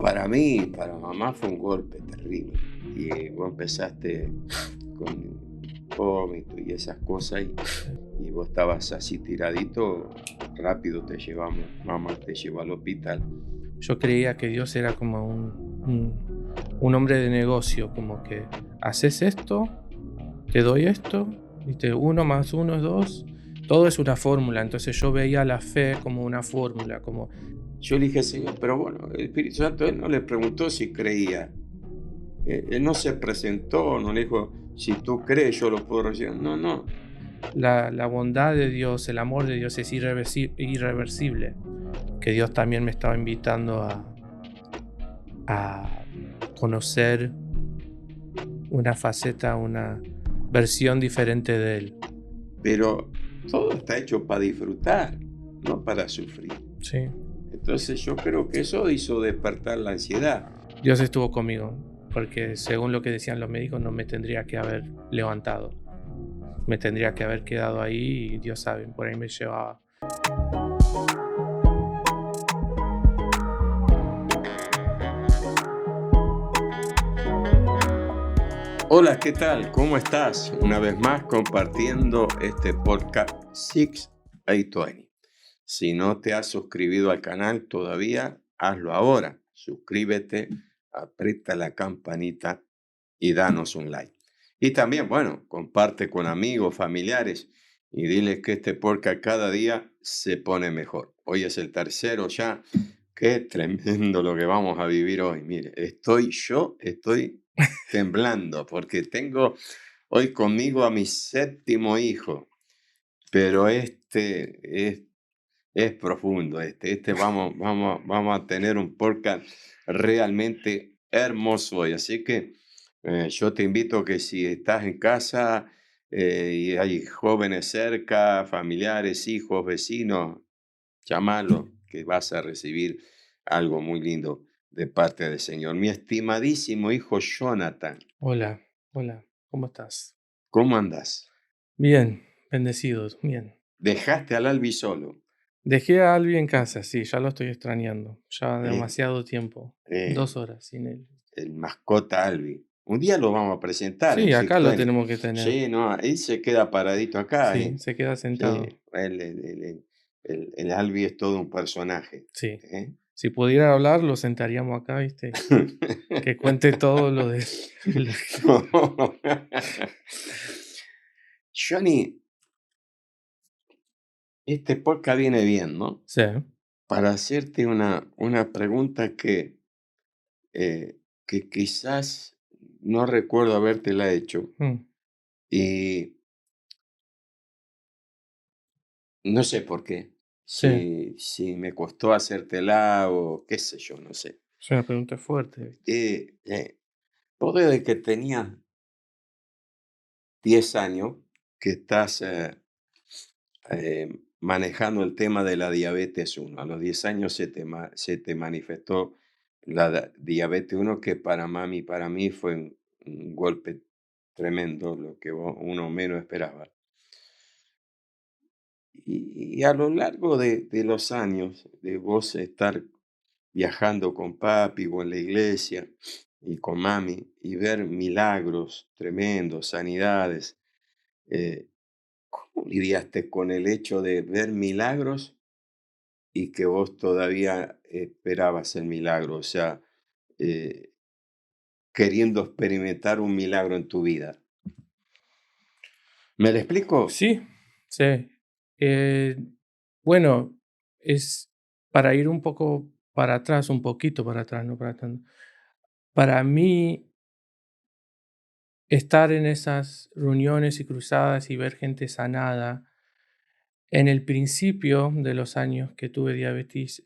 para mí, para mamá fue un golpe terrible. Y vos empezaste con vómito y esas cosas y vos estabas así tiradito, rápido te llevamos, mamá te llevó al hospital. Yo creía que Dios era como un hombre de negocio, como que haces esto, te doy esto, ¿viste? 1 más 1 es 2. Todo es una fórmula. Entonces yo veía la fe como una fórmula, como Yo le dije, Señor, pero bueno, el Espíritu Santo, él no le preguntó si creía. Él no se presentó, no le dijo, si tú crees, yo lo puedo recibir. No, no. la bondad de Dios, el amor de Dios es irreversible. Que Dios también me estaba invitando a conocer una faceta, una versión diferente de Él. Pero todo está hecho para disfrutar, no para sufrir. Sí. Entonces yo creo que eso hizo despertar la ansiedad. Dios estuvo conmigo, porque según lo que decían los médicos, no me tendría que haber levantado. Me tendría que haber quedado ahí y Dios sabe, por ahí me llevaba. Hola, ¿qué tal? ¿Cómo estás? Una vez más compartiendo este podcast 6-8-20. Si no te has suscribido al canal todavía, hazlo ahora. Suscríbete, aprieta la campanita y danos un like. Y también, bueno, comparte con amigos, familiares y diles que este podcast cada día se pone mejor. Hoy es el tercero ya. Qué tremendo lo que vamos a vivir hoy. Mire, estoy temblando porque tengo hoy conmigo a mi séptimo hijo, pero es profundo. Vamos a tener un podcast realmente hermoso hoy. Así que yo te invito a que si estás en casa y hay jóvenes cerca, familiares, hijos, vecinos, llámalo, que vas a recibir algo muy lindo de parte del Señor. Mi estimadísimo hijo Jonathan, Hola, hola, ¿cómo estás? ¿cómo andas? Bien, bendecidos, bien. Dejaste al Albi solo. Dejé a Albi en casa, sí, ya lo estoy extrañando. Ya eh, demasiado tiempo. eh, 2 horas sin él. el mascota Albi. Un día lo vamos a presentar en Sí, acá lo 620. tenemos que tener. Sí, no, él se queda paradito acá. Sí, se queda Sí, sentado. el Albi es todo un personaje. Sí. ¿Eh? Si pudiera hablar, lo sentaríamos acá, ¿viste? Que cuente todo lo de... Johnny, este podcast viene bien, ¿no? Sí. Para hacerte una pregunta que quizás no recuerdo habértela hecho. Mm, Y no sé por qué. sí. Si me costó hacértela o qué sé yo, no sé. Es una pregunta fuerte, ¿viste? Vos desde que tenías 10 años que estás manejando el tema de la diabetes uno. A los 10 años se te manifestó la diabetes uno, que para mami y para mí fue un golpe tremendo, lo que uno menos esperaba. Y a lo largo de los años, de vos estar viajando con papi o en la iglesia y con mami y ver milagros tremendos, sanidades, eh, ¿cómo lidiaste con el hecho de ver milagros y que vos todavía esperabas el milagro? O sea, eh, queriendo experimentar un milagro en tu vida. ¿Me lo explico? Sí, sí. Eh, bueno, es para ir un poco para atrás, un poquito para atrás, no para tanto. Para mí, estar en esas reuniones y cruzadas y ver gente sanada, en el principio de los años que tuve diabetes,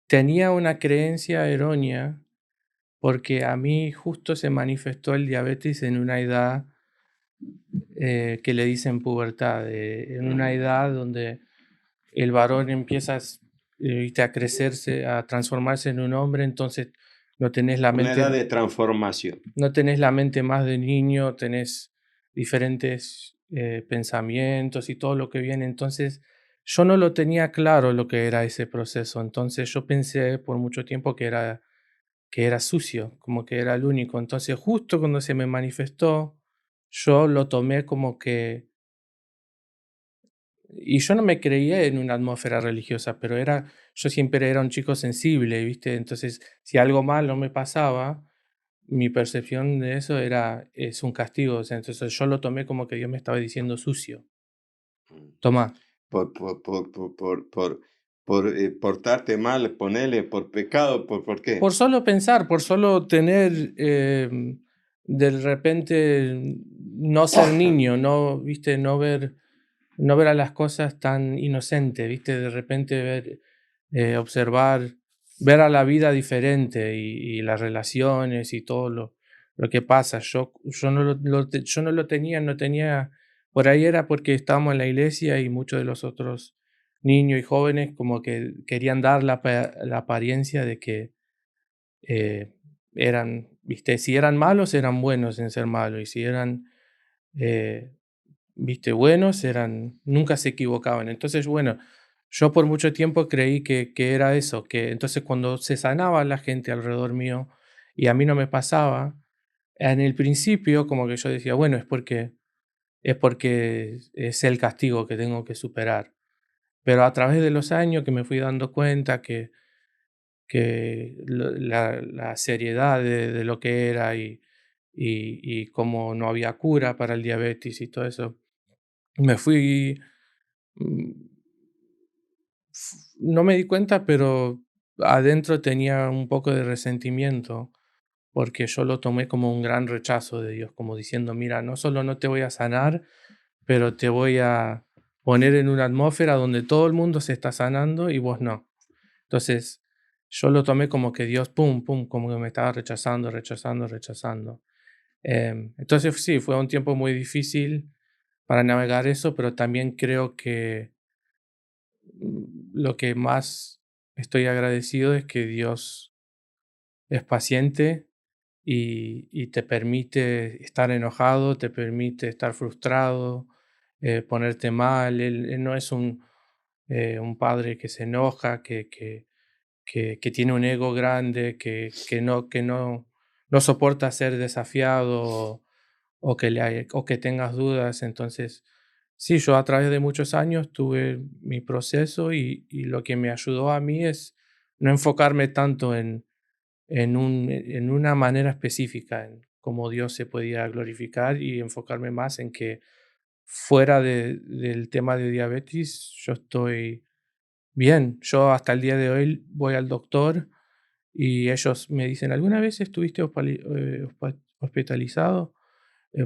tenía una creencia errónea porque a mí justo se manifestó el diabetes en una edad que le dicen pubertad, en una edad donde el varón empieza viste, a crecerse, a transformarse en un hombre, entonces no tenés la Una edad mente, de transformación. no tenés la mente más de niño, tenés diferentes pensamientos y todo lo que viene. Entonces yo no lo tenía claro lo que era ese proceso, entonces yo pensé por mucho tiempo que era sucio, como que era el único. Entonces, justo cuando se me manifestó, yo lo tomé como que y yo no me creía en una atmósfera religiosa, pero yo siempre era un chico sensible, ¿viste? Entonces, si algo malo me pasaba, mi percepción de eso es un castigo. O sea, entonces yo lo tomé como que Dios me estaba diciendo sucio. Mm. Toma. Por portarte mal, ponele, por pecado, ¿por qué? Por solo pensar, por solo tener, de repente, no ser niño, no, ¿viste? No ver a las cosas tan inocente, ¿viste? De repente observar, ver a la vida diferente y las relaciones y todo lo que pasa. Yo yo no lo tenía, no tenía, por ahí era porque estábamos en la iglesia y muchos de los otros niños y jóvenes como que querían dar la apariencia de que eran, ¿viste? Si eran malos, eran buenos en ser malos y si eran... eh, viste, buenos, nunca se equivocaban. Entonces, bueno, yo por mucho tiempo creí que era eso, que entonces cuando se sanaba la gente alrededor mío y a mí no me pasaba, en el principio como que yo decía, bueno, es porque es el castigo que tengo que superar. Pero a través de los años que me fui dando cuenta que la seriedad de lo que era y cómo no había cura para el diabetes y todo eso, me fui Mm, no me di cuenta, pero adentro tenía un poco de resentimiento, porque yo lo tomé como un gran rechazo de Dios, como diciendo, mira, no solo no te voy a sanar, pero te voy a poner en una atmósfera donde todo el mundo se está sanando y vos no. Entonces, yo lo tomé como que Dios, pum, pum, como que me estaba rechazando, rechazando, rechazando. Entonces, sí, fue un tiempo muy difícil para navegar eso, pero también creo que lo que más estoy agradecido es que Dios es paciente y te permite estar enojado, te permite estar frustrado, ponerte mal. Él no es un padre que se enoja, que tiene un ego grande, que no soporta ser desafiado o que tengas dudas. Entonces, sí, yo a través de muchos años tuve mi proceso y lo que me ayudó a mí es no enfocarme tanto en una manera específica, en cómo Dios se podía glorificar y enfocarme más en que fuera del tema de diabetes, yo estoy bien. Yo hasta el día de hoy voy al doctor y ellos me dicen, ¿alguna vez estuviste hospitalizado?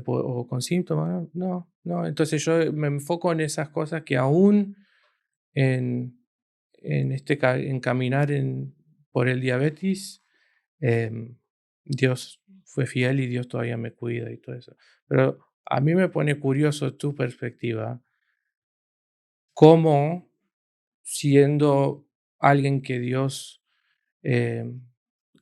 O con síntomas, no, no. Entonces yo me enfoco en esas cosas que aún en, en caminar por el diabetes, em, Dios fue fiel y Dios todavía me cuida y todo eso. Pero a mí me pone curioso tu perspectiva, cómo siendo alguien que Dios em,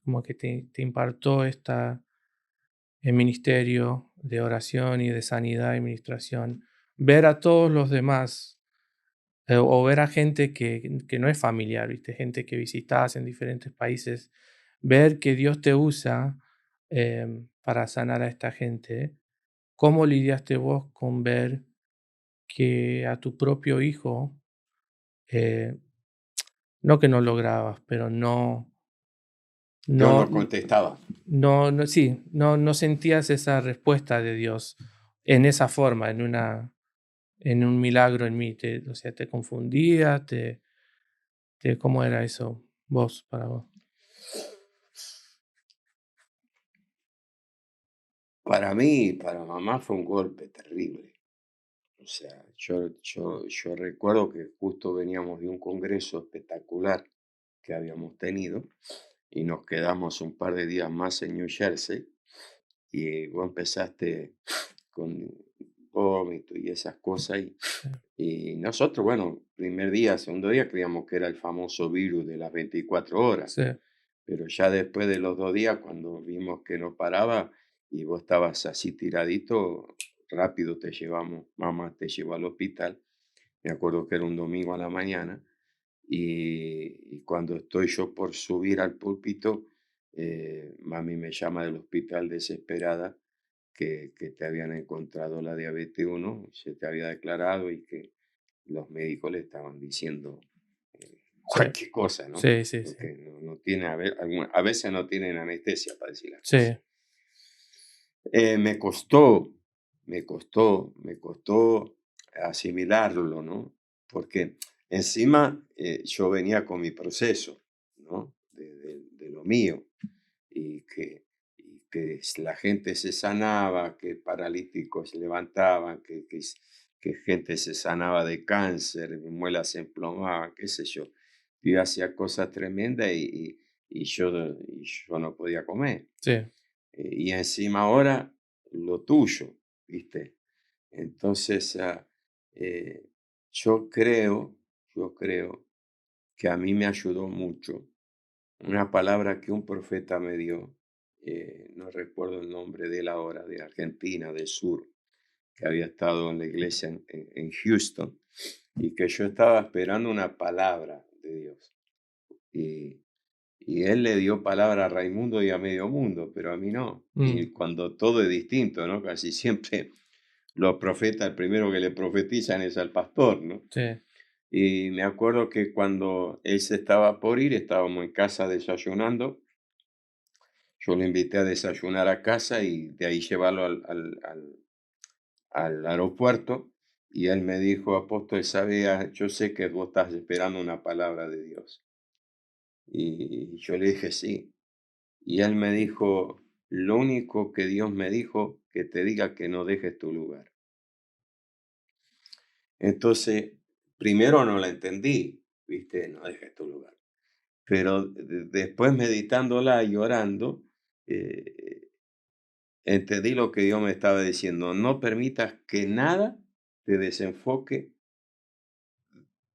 como que te impartió el ministerio de oración y de sanidad y administración, ver a todos los demás o ver a gente que no es familiar, ¿viste? Gente que visitas en diferentes países, ver que Dios te usa para sanar a esta gente. ¿Cómo lidiaste vos con ver que a tu propio hijo, eh, no que no lograbas, pero Yo no, no contestaba. sí, no sentías esa respuesta de Dios en esa forma, en un milagro en mí? O sea, te confundía, ¿cómo era eso vos, para vos? Para mí, para mamá fue un golpe terrible. O sea, yo recuerdo que justo veníamos de un congreso espectacular que habíamos tenido y nos quedamos un par de días más en New Jersey y vos empezaste con vómito y esas cosas Sí, y nosotros, bueno, primer día, segundo día creíamos que era el famoso virus de las 24 horas, sí, pero ya después de los 2 días, cuando vimos que no paraba y vos estabas así tiradito, rápido te llevamos, mamá te llevó al hospital Me acuerdo que era un domingo a la mañana y cuando estoy yo por subir al púlpito, mami me llama del hospital desesperada que te habían encontrado la diabetes uno, se te había declarado y que los médicos le estaban diciendo Sí, cualquier cosa, ¿no? sí, sí, sí. Porque no tiene, a veces no tienen anestesia para decir las cosas. Sí. Me costó, me costó asimilarlo, ¿no? Porque encima yo venía con mi proceso, ¿no? De lo mío y que la gente se sanaba, que paralíticos se levantaban, que gente se sanaba de cáncer, muelas se emplomaban, qué sé yo. Yo hacía cosas tremendas y yo no podía comer. Sí. Y encima ahora lo tuyo, ¿viste? Entonces, eh, yo creo, yo creo que a mí me ayudó mucho una palabra que un profeta me dio, no recuerdo el nombre de él ahora, de Argentina, del sur, que había estado en la iglesia en Houston, y que yo estaba esperando una palabra de Dios. Y, y él le dio palabra a Raimundo y a medio mundo, pero a mí no. Mm, Y cuando todo es distinto, ¿no? Casi siempre los profetas, el primero que le profetizan es al pastor, ¿no? sí. Y me acuerdo que cuando él se estaba por ir, estábamos en casa desayunando. Yo lo invité a desayunar a casa y de ahí llevarlo al aeropuerto. Y él me dijo, apóstol, sabía, yo sé que vos estás esperando una palabra de Dios. Y yo le dije, sí. Y él me dijo, lo único que Dios me dijo, que te diga que no dejes tu lugar. Entonces, primero no la entendí, viste, no dejes tu lugar. Pero después meditándola y orando, eh, entendí lo que Dios me estaba diciendo. No permitas que nada te desenfoque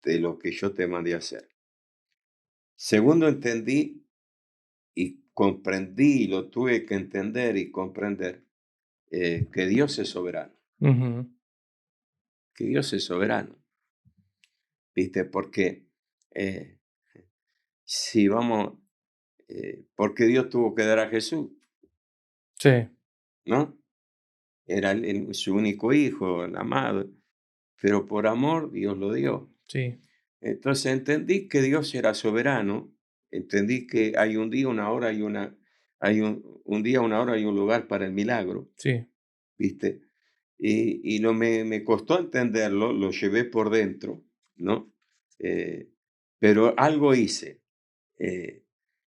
de lo que yo te mandé a hacer. Segundo, entendí y comprendí, y lo tuve que entender y comprender, que Dios es soberano, Ujú. que Dios es soberano, ¿viste? Porque eh, si vamos, porque Dios tuvo que dar a Jesús, Sí, ¿no? Era su único hijo, el amado, pero por amor Dios lo dio. sí, Entonces entendí que Dios era soberano, entendí que hay un día, una hora y hay un día, una hora y un lugar para el milagro, sí. ¿viste? Y me costó entenderlo, lo llevé por dentro, ¿no? Eh, pero algo hice. eh,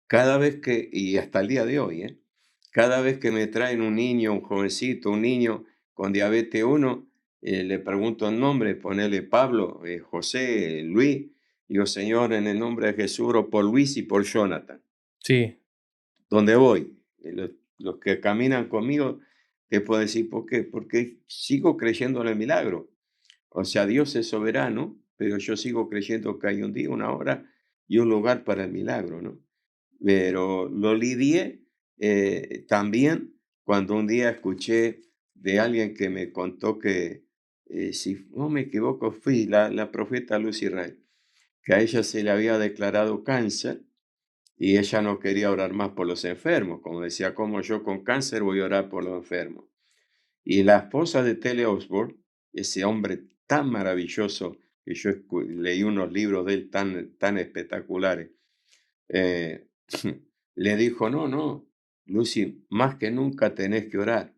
Cada vez que, y hasta el día de hoy, cada vez que me traen un niño, un jovencito, un niño con diabetes uno, le pregunto el nombre, ponele Pablo, José, Luis, digo, Señor, en el nombre de Jesús, oro por Luis y por Jonathan. Sí, ¿Dónde voy? Los que caminan conmigo, te puedo decir por qué, porque sigo creyendo en el milagro. O sea, Dios es soberano, pero yo sigo creyendo que hay un día, una hora y un lugar para el milagro, ¿no? Pero lo lidié también cuando un día escuché de alguien que me contó que, si no me equivoco, fui la profeta Luz Israel, que a ella se le había declarado cáncer y ella no quería orar más por los enfermos, como decía, como yo con cáncer voy a orar por los enfermos. Y la esposa de Tele Osborne, ese hombre tan maravilloso, que yo leí unos libros de él tan espectaculares, eh, le dijo, no, no, Lucy, más que nunca tenés que orar.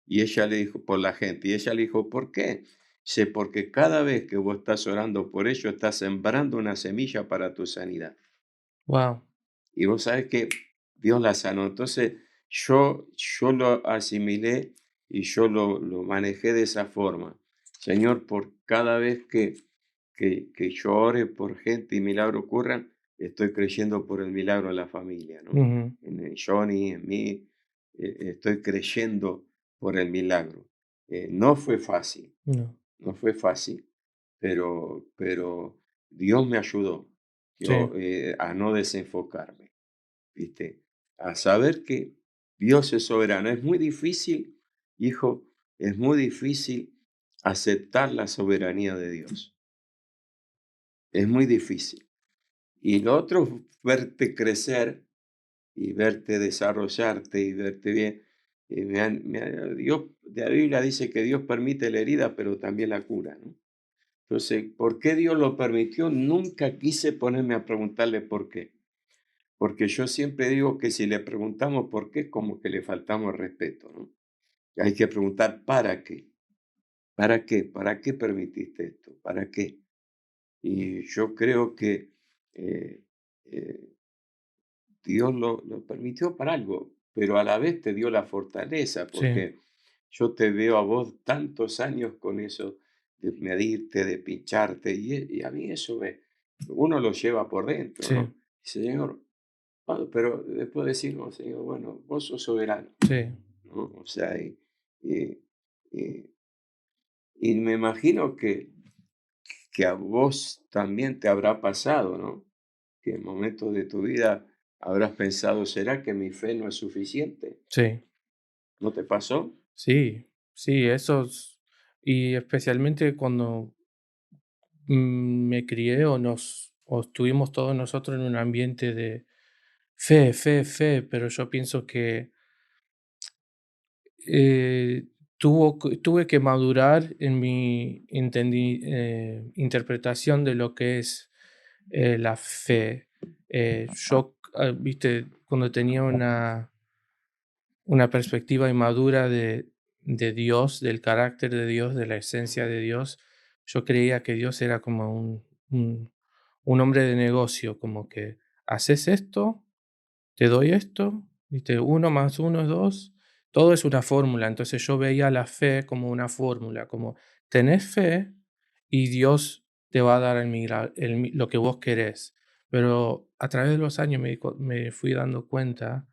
Y ella le dijo, por la gente, y ella le dijo, ¿por qué? Sé, porque cada vez que vos estás orando por ello, estás sembrando una semilla para tu sanidad. wow. Y vos sabés que Dios la sanó. Entonces yo lo asimilé y yo lo manejé de esa forma. Señor, por cada vez que yo ore por gente y milagro ocurran, estoy creyendo por el milagro en la familia, ¿no? Ujú. En Johnny, en mí, estoy creyendo por el milagro. No fue fácil, No. no fue fácil, pero Dios me ayudó Sí, a no desenfocarme, ¿viste? A saber que Dios es soberano. Es muy difícil, hijo, es muy difícil aceptar la soberanía de Dios. es muy difícil. Y lo otro es verte crecer y verte desarrollarte y verte bien. Dios, de la Biblia dice que Dios permite la herida, pero también la cura, ¿no? Entonces, ¿por qué Dios lo permitió? Nunca quise ponerme a preguntarle por qué. Porque yo siempre digo que si le preguntamos por qué, como que le faltamos respeto, ¿no? Hay que preguntar ¿para qué? ¿Para qué? ¿Para qué permitiste esto? ¿Para qué? Y yo creo que eh, eh, Dios lo permitió para algo, pero a la vez te dio la fortaleza, Sí, porque yo te veo a vos tantos años con eso de medirte, de pincharte, y a mí eso uno lo lleva por dentro, sí, ¿no? Dice, Señor, pero después decimos, Señor, bueno, vos sos soberano, sí, ¿no? O sea, y- y- y me imagino que a vos también te habrá pasado, ¿no? Que en momentos de tu vida habrás pensado, ¿será que mi fe no es suficiente? sí, ¿No te pasó? sí, sí, y especialmente cuando me crié o estuvimos todos nosotros en un ambiente de fe, fe, fe, pero yo pienso que eh, tuve que madurar en mi interpretación de lo que es la fe. Viste, cuando tenía una perspectiva inmadura de Dios, del carácter de Dios, de la esencia de Dios, yo creía que Dios era como un hombre de negocio, como que haces esto, te doy esto, ¿viste? 1 más 1 es 2, todo es una fórmula. Entonces yo veía la fe como una fórmula, como tenés fe y Dios te va a dar lo que vos querés. Pero a través de los años me fui dando cuenta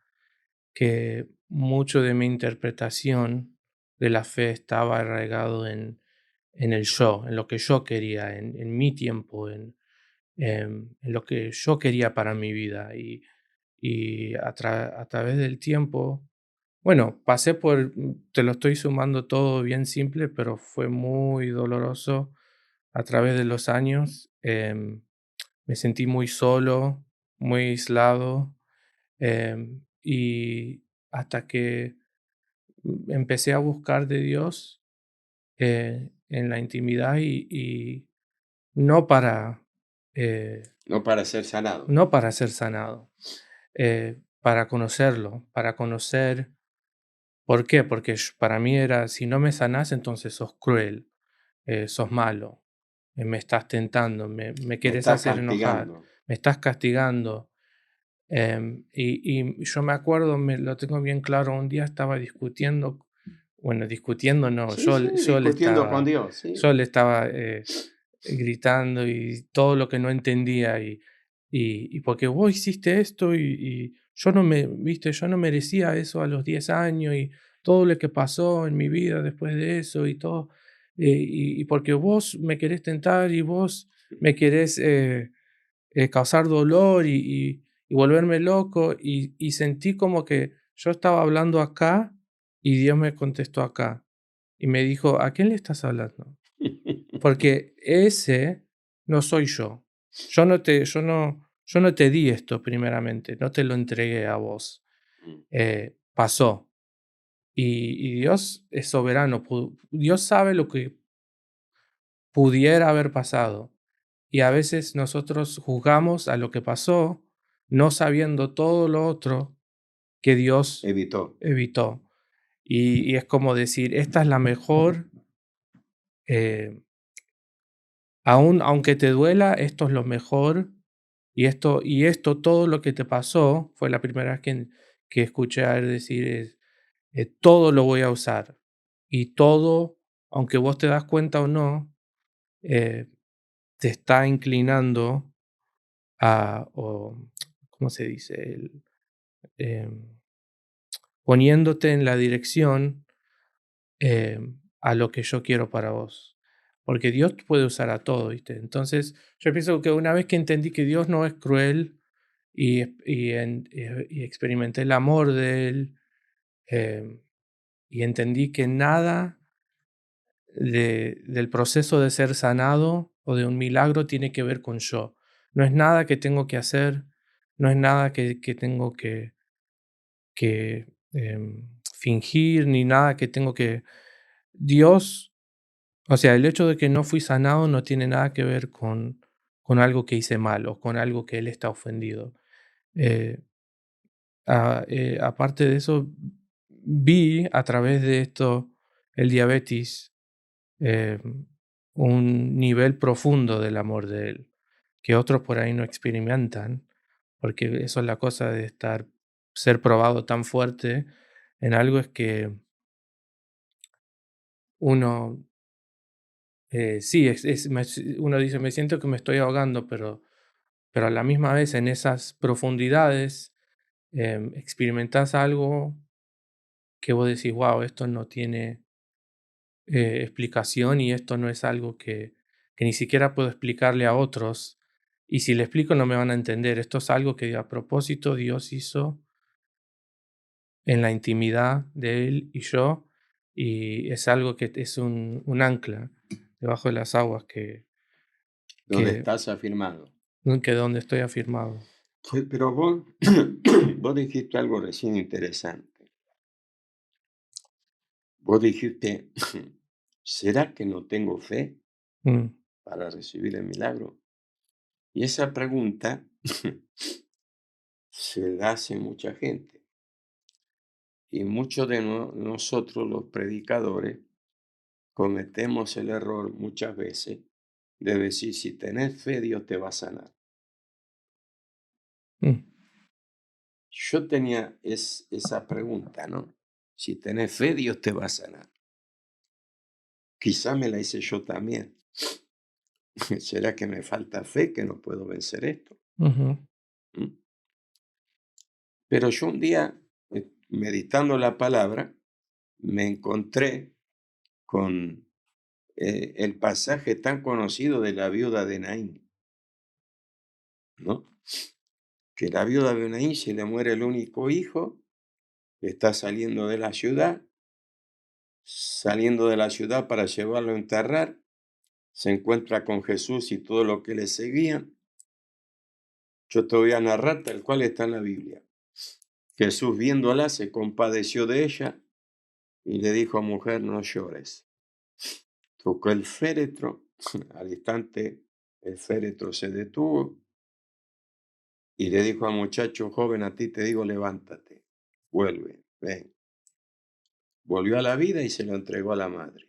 que mucho de mi interpretación de la fe estaba arraigado en el yo, en lo que yo quería, en mi tiempo, en lo que yo quería para mi vida. Y a través del tiempo, bueno, te lo estoy sumando todo bien simple, pero fue muy doloroso a través de los años. Me sentí muy solo, muy aislado, y hasta que empecé a buscar de Dios en la intimidad y no para, eh, No para ser sanado. no para ser sanado, para conocerlo, para conocer. ¿Por qué? Porque para mí era, si no me sanás, entonces sos cruel, sos malo, me estás tentando, me Me querés estás hacer enojar, castigando. me estás castigando. Y yo me acuerdo, lo tengo bien claro, un día estaba discutiendo, bueno, discutiendo no, Sí, sí, discutiendo con Dios, sí. yo le estaba gritando y todo lo que no entendía y porque vos hiciste esto y yo no viste, yo no merecía eso a los 10 años y todo lo que pasó en mi vida después de eso y todo, y porque vos me querés tentar y vos me querés causar dolor y volverme loco y sentí como que yo estaba hablando acá y Dios me contestó acá y me dijo, ¿a quién le estás hablando? Porque ese no soy yo. Yo no te di esto primeramente, no te lo entregué a vos. Pasó. Y Dios es soberano. Dios sabe lo que pudiera haber pasado. Y a veces nosotros juzgamos a lo que pasó, no sabiendo todo lo otro que Dios Evitó. evitó. Y es como decir, esta es la mejor, eh, aunque te duela, esto es lo mejor. Y esto, todo lo que te pasó, fue la primera vez que escuché a él decir, todo lo voy a usar. Y todo, aunque vos te das cuenta o no, eh, te está inclinando ¿cómo se dice? Em, Poniéndote en la dirección a lo que yo quiero para vos. Porque Dios puede usar a todo, ¿viste? Entonces, yo pienso que una vez que entendí que Dios no es cruel y experimenté el amor de Él, em, y entendí que nada del proceso de ser sanado o de un milagro tiene que ver con yo. No es nada que tengo que hacer, no es nada que tengo que fingir, ni nada que tengo que... Dios, o sea, el hecho de que no fui sanado no tiene nada que ver con algo que hice mal o con algo que Él está ofendido. Eh, Aparte de eso, vi a través de esto el diabetes, eh, un nivel profundo del amor de Él, que otros por ahí no experimentan, porque eso es la cosa de ser probado tan fuerte en algo, es que uno, sí, uno dice, me siento que me estoy ahogando, pero a la misma vez en esas profundidades experimentás algo que vos decís, wow, esto no tiene explicación y esto no es algo que ni siquiera puedo explicarle a otros. Y si le explico no me van a entender. Esto es algo que a propósito Dios hizo en la intimidad de Él y yo. Y es algo que es un ancla debajo de las aguas donde que, estás afirmado. que donde estoy afirmado. Pero vos, vos dijiste algo recién interesante. Vos dijiste, ¿será que no tengo fe Mm, para recibir el milagro? Y esa pregunta se la hace mucha gente. Y muchos de nosotros, los predicadores, cometemos el error muchas veces de decir, si tenés fe, Dios te va a sanar. mm, Yo tenía esa pregunta, ¿no? Si tenés fe, Dios te va a sanar. Quizá me la hice yo también. ¿Será que me falta fe que no puedo vencer esto? ujú, ¿Mm? Pero yo un día, meditando la palabra, me encontré con el pasaje tan conocido de la viuda de Naín, ¿no? Que la viuda de Naín se le muere el único hijo, está saliendo de la ciudad para llevarlo a enterrar, se encuentra con Jesús y todo lo que le seguían. Yo te voy a narrar tal cual está en la Biblia. Jesús viéndola se compadeció de ella y le dijo, mujer, no llores. Tocó el féretro, al instante el féretro se detuvo y le dijo al muchacho, joven, a ti te digo, levántate, vuelve, ven. Volvió a la vida y se lo entregó a la madre.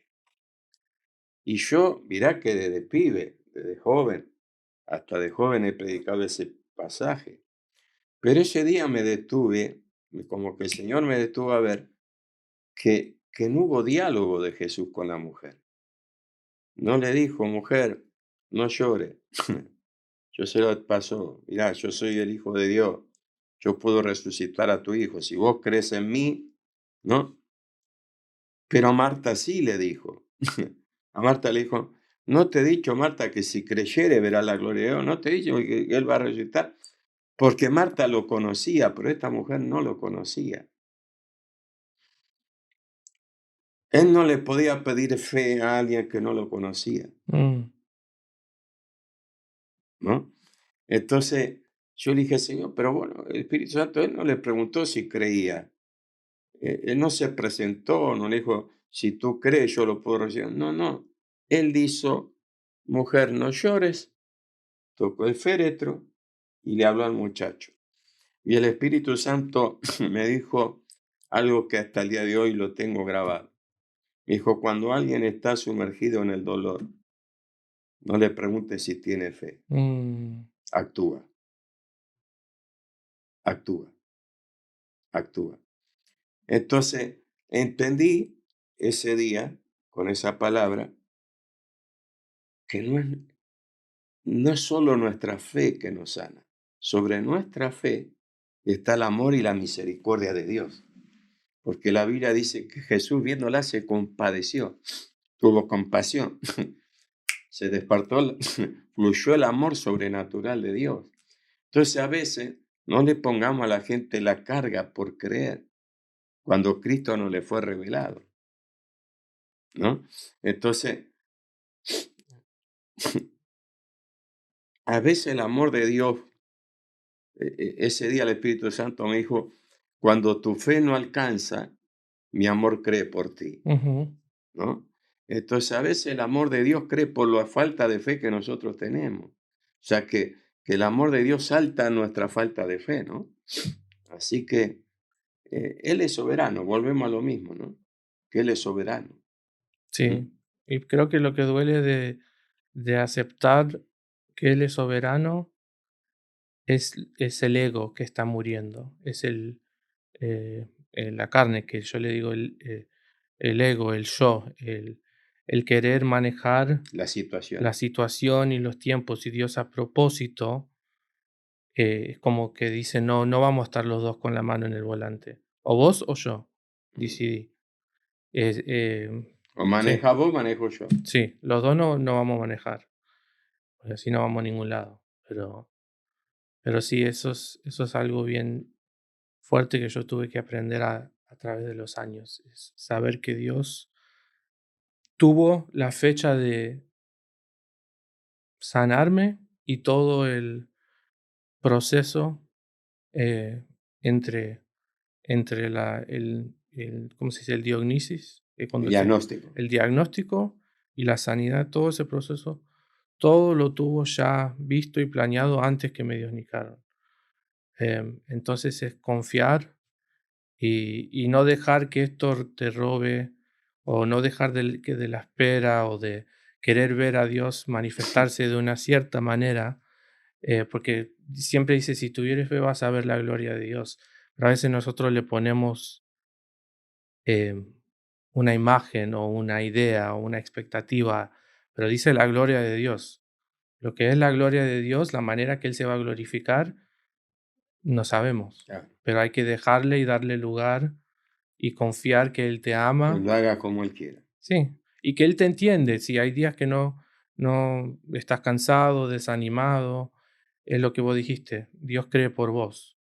Y yo, mirá que desde pibe, desde joven, hasta de joven he predicado ese pasaje. Pero ese día me detuve, como que el Señor me detuvo a ver que no hubo diálogo de Jesús con la mujer. No le dijo, mujer, no llore. Yo se lo paso, mirá, yo soy el Hijo de Dios. Yo puedo resucitar a tu hijo. Si vos crees en mí, ¿no? Pero a Marta sí le dijo. A Marta le dijo, no te he dicho, Marta, que si creyere verá la gloria de Dios. No te he dicho que él va a resucitar. Porque Marta lo conocía, pero esta mujer no lo conocía. Él no le podía pedir fe a alguien que no lo conocía, mm, ¿no? Entonces yo le dije, Señor, pero bueno, el Espíritu Santo, él no le preguntó si creía. Él no se presentó, no le dijo, si tú crees, yo lo puedo recibir. No, no. Él dijo, mujer, no llores, tocó el féretro y le habló al muchacho. Y el Espíritu Santo me dijo algo que hasta el día de hoy lo tengo grabado. Me dijo, cuando alguien está sumergido en el dolor, no le preguntes si tiene fe. mm, Actúa, actúa, actúa. Entonces, entendí ese día, con esa palabra, que no es solo nuestra fe que nos sana. Sobre nuestra fe está el amor y la misericordia de Dios. Porque la Biblia dice que Jesús viéndola se compadeció, tuvo compasión, se despertó, fluyó el amor sobrenatural de Dios. Entonces a veces no le pongamos a la gente la carga por creer cuando Cristo no le fue revelado, ¿no? Entonces, a veces el amor de Dios, ese día el Espíritu Santo me dijo, cuando tu fe no alcanza, mi amor cree por ti, Ujú. ¿no? Entonces, a veces el amor de Dios cree por la falta de fe que nosotros tenemos. O sea, que el amor de Dios salta nuestra falta de fe, ¿no? Así que Él es soberano, volvemos a lo mismo, ¿no? Que Él es soberano. ¿Mm? Sí. Y creo que lo que duele de aceptar que Él es soberano es el ego que está muriendo, es la carne, que yo le digo el ego, el yo, el querer manejar La la situación. situación y los tiempos, y Dios a propósito, es como que dice, no, no vamos a estar los dos con la mano en el volante, o vos o yo, Mm. decidí. Es, O sí, maneja vos, manejo yo. sí, los dos no, no vamos a manejar, porque así no vamos a ningún lado, pero sí, eso es algo bien fuerte que yo tuve que aprender a través de los años, es saber que Dios tuvo la fecha de sanarme y todo el proceso eh, entre, entre ¿cómo se dice? El diagnosis, El cuando diagnóstico. el diagnóstico y la sanidad, todo ese proceso, todo lo tuvo ya visto y planeado antes que me diagnosticaron. Entonces es confiar y no dejar que esto te robe, o no dejar que de la espera o de querer ver a Dios manifestarse de una cierta manera, porque siempre dice, si tuvieres fe vas a ver la gloria de Dios. Pero a veces nosotros le ponemos una imagen o una idea o una expectativa, pero dice la gloria de Dios. Lo que es la gloria de Dios, la manera que Él se va a glorificar, no sabemos, Claro. pero hay que dejarle y darle lugar y confiar que Él te Que ama, lo haga como Él quiera. sí, y que Él te entiende. Si hay días que no estás cansado, desanimado, es lo que vos dijiste, Dios cree por vos.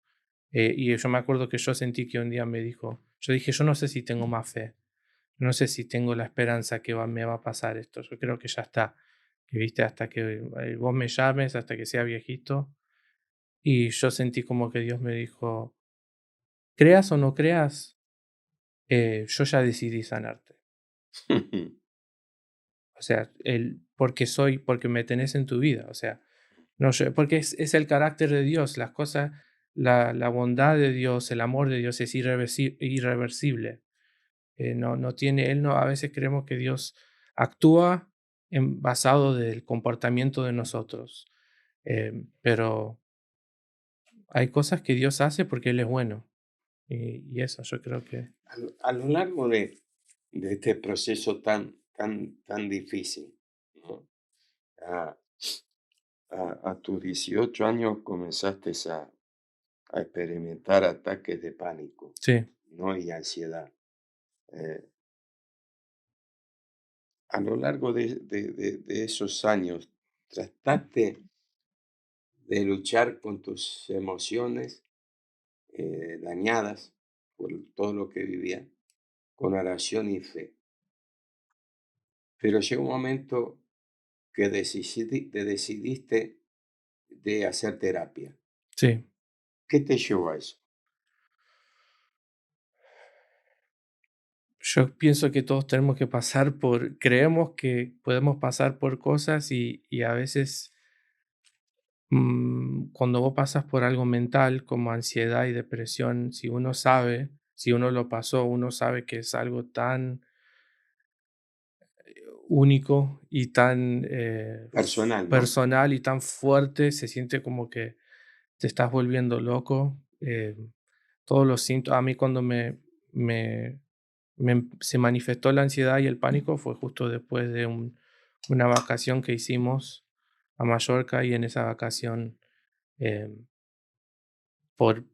Y yo me acuerdo que yo sentí que un día me dijo, yo dije, yo no sé si tengo más fe, no sé si tengo la esperanza que me va a pasar esto, yo creo que ya está, que viste, hasta que vos me llames, hasta que sea viejito. Y yo sentí como que Dios me dijo, creas o no creas, yo ya decidí sanarte. O sea, porque me tenés en tu vida. O sea, no sé, porque es el carácter de Dios, las cosas, la bondad de Dios, el amor de Dios es irreversible. No tiene, Él no, a veces creemos que Dios actúa basado del comportamiento de nosotros. Pero hay cosas que Dios hace porque Él es bueno. Y eso yo creo que A lo largo de este proceso tan difícil, ¿no? A, a tus 18 años comenzaste a experimentar ataques de pánico, sí, ¿no? Y ansiedad. Eh, a lo largo de esos años, trataste de luchar con tus emociones dañadas por todo lo que vivía, con oración y fe. Pero llegó un momento que decidiste de hacer terapia. sí. ¿Qué te llevó a eso? Yo pienso que todos tenemos que creemos que podemos pasar por cosas y a veces cuando vos pasas por algo mental como ansiedad y depresión, si uno sabe, si uno lo pasó, uno sabe que es algo tan único y tan Personal, ¿no? personal y tan fuerte, se siente como que te estás volviendo loco. Todos los síntomas, a mí cuando me, se manifestó la ansiedad y el pánico fue justo después de una vacación que hicimos a Mallorca, y en esa vacación, eh, por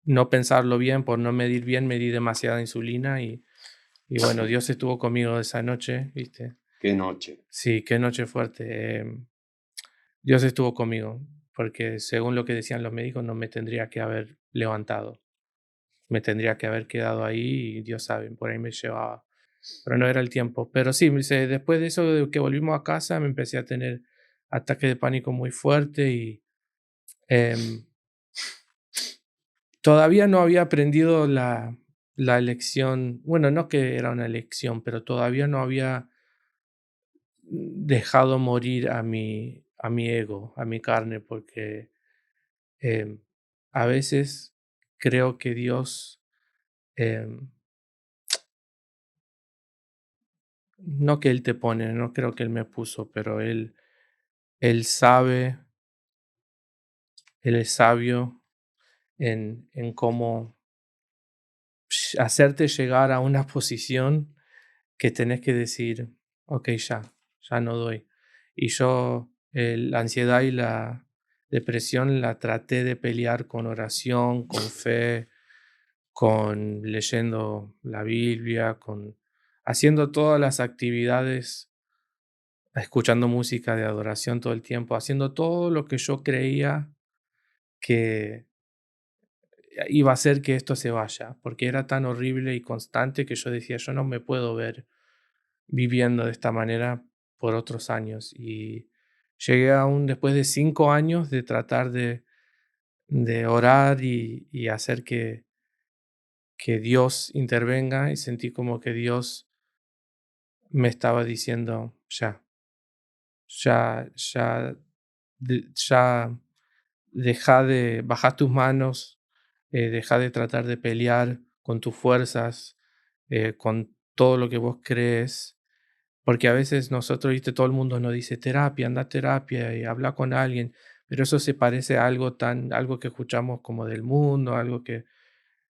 no pensarlo bien, por no medir bien, me di demasiada insulina y bueno, Dios estuvo conmigo esa noche, ¿viste? Qué noche. Sí, qué noche fuerte. Dios estuvo conmigo, porque según lo que decían los médicos, no me tendría que haber levantado. Me tendría que haber quedado ahí y Dios sabe, por ahí me llevaba. Pero no era el tiempo. Pero sí, después de eso, de que volvimos a casa, me empecé a tener ataque de pánico muy fuerte y em, todavía no había aprendido la lección, bueno, no que era una lección, pero todavía no había dejado morir a mi ego, a mi carne, porque em, a veces creo que Dios, em, no que Él te pone, no creo que Él me puso, pero Él sabe, Él es sabio en cómo hacerte llegar a una posición que tenés que decir, ok, ya no doy. Y yo la ansiedad y la depresión la traté de pelear con oración, con fe, con leyendo la Biblia, con haciendo todas las actividades, escuchando música de adoración todo el tiempo, haciendo todo lo que yo creía que iba a hacer que esto se vaya, porque era tan horrible y constante que yo decía, yo no me puedo ver viviendo de esta manera por otros años. Y llegué aún después de 5 años de tratar de orar y hacer que Dios intervenga y sentí como que Dios me estaba diciendo, ya, ya, deja de bajar tus manos, deja de tratar de pelear con tus fuerzas, con todo lo que vos crees. Porque a veces nosotros, viste, todo el mundo nos dice terapia, anda a terapia y habla con alguien, pero eso se parece a algo que escuchamos como del mundo, algo que,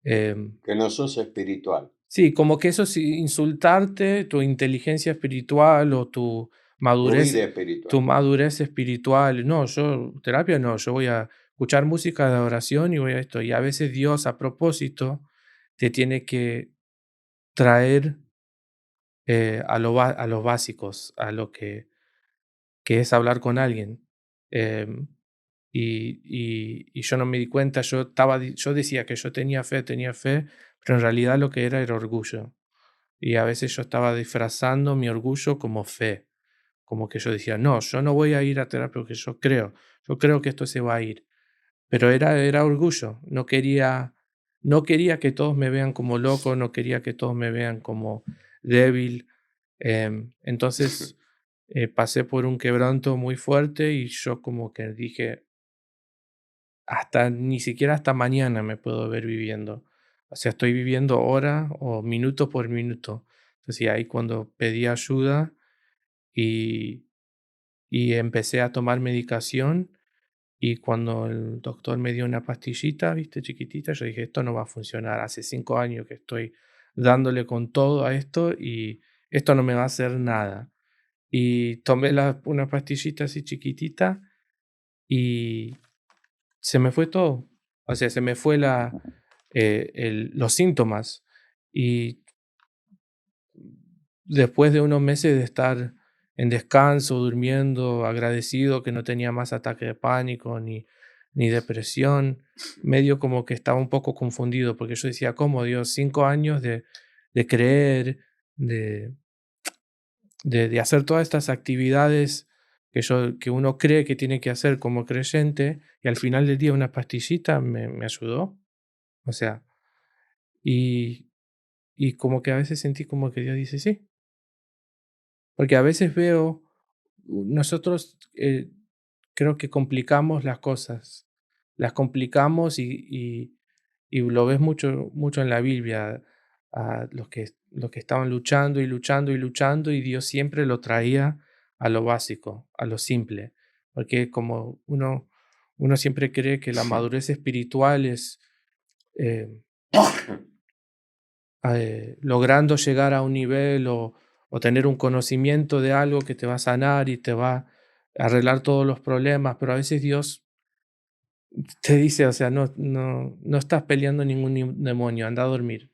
em, Que no sos espiritual, sí, como que eso es insultarte tu inteligencia espiritual o tu vida tu espiritual. madurez espiritual. No, yo, terapia no, yo voy a escuchar música de oración y voy a esto. Y a veces Dios a propósito te tiene que traer a los básicos, a lo que es hablar con alguien. Em, y yo no me di cuenta, yo decía que yo tenía fe, pero en realidad lo que era orgullo. Y a veces yo estaba disfrazando mi orgullo como fe, como que yo decía, no, yo no voy a ir a terapia porque yo creo que esto se va a ir. Pero era orgullo, no quería que todos me vean como loco, no quería que todos me vean como débil. Entonces pasé por un quebranto muy fuerte y yo como que dije, ni siquiera hasta mañana me puedo ver viviendo. O sea, estoy viviendo hora o minuto por minuto. Entonces, y ahí cuando pedí ayuda y, y empecé a tomar medicación y cuando el doctor me dio una pastillita, viste, chiquitita, yo dije, esto no va a funcionar. Hace 5 años que estoy dándole con todo a esto y esto no me va a hacer nada. Y tomé una pastillita así chiquitita y se me fue todo. O sea, se me fue los síntomas. Y después de unos meses de estar en descanso, durmiendo, agradecido que no tenía más ataque de pánico ni depresión, medio como que estaba un poco confundido, porque yo decía, ¿cómo Dios? 5 años de creer, de, de hacer todas estas actividades que uno cree que tiene que hacer como creyente, y al final del día una pastillita me ayudó. O sea, y, y como que a veces sentí como que Dios dice, sí, porque a veces veo, nosotros creo que complicamos las cosas, las complicamos y lo ves mucho, mucho en la Biblia, a los que estaban luchando y luchando y luchando y Dios siempre lo traía a lo básico, a lo simple, porque como uno siempre cree que la madurez espiritual es eh, logrando llegar a un nivel o tener un conocimiento de algo que te va a sanar y te va a arreglar todos los problemas, pero a veces Dios te dice, o sea, no estás peleando ningún demonio, anda a dormir,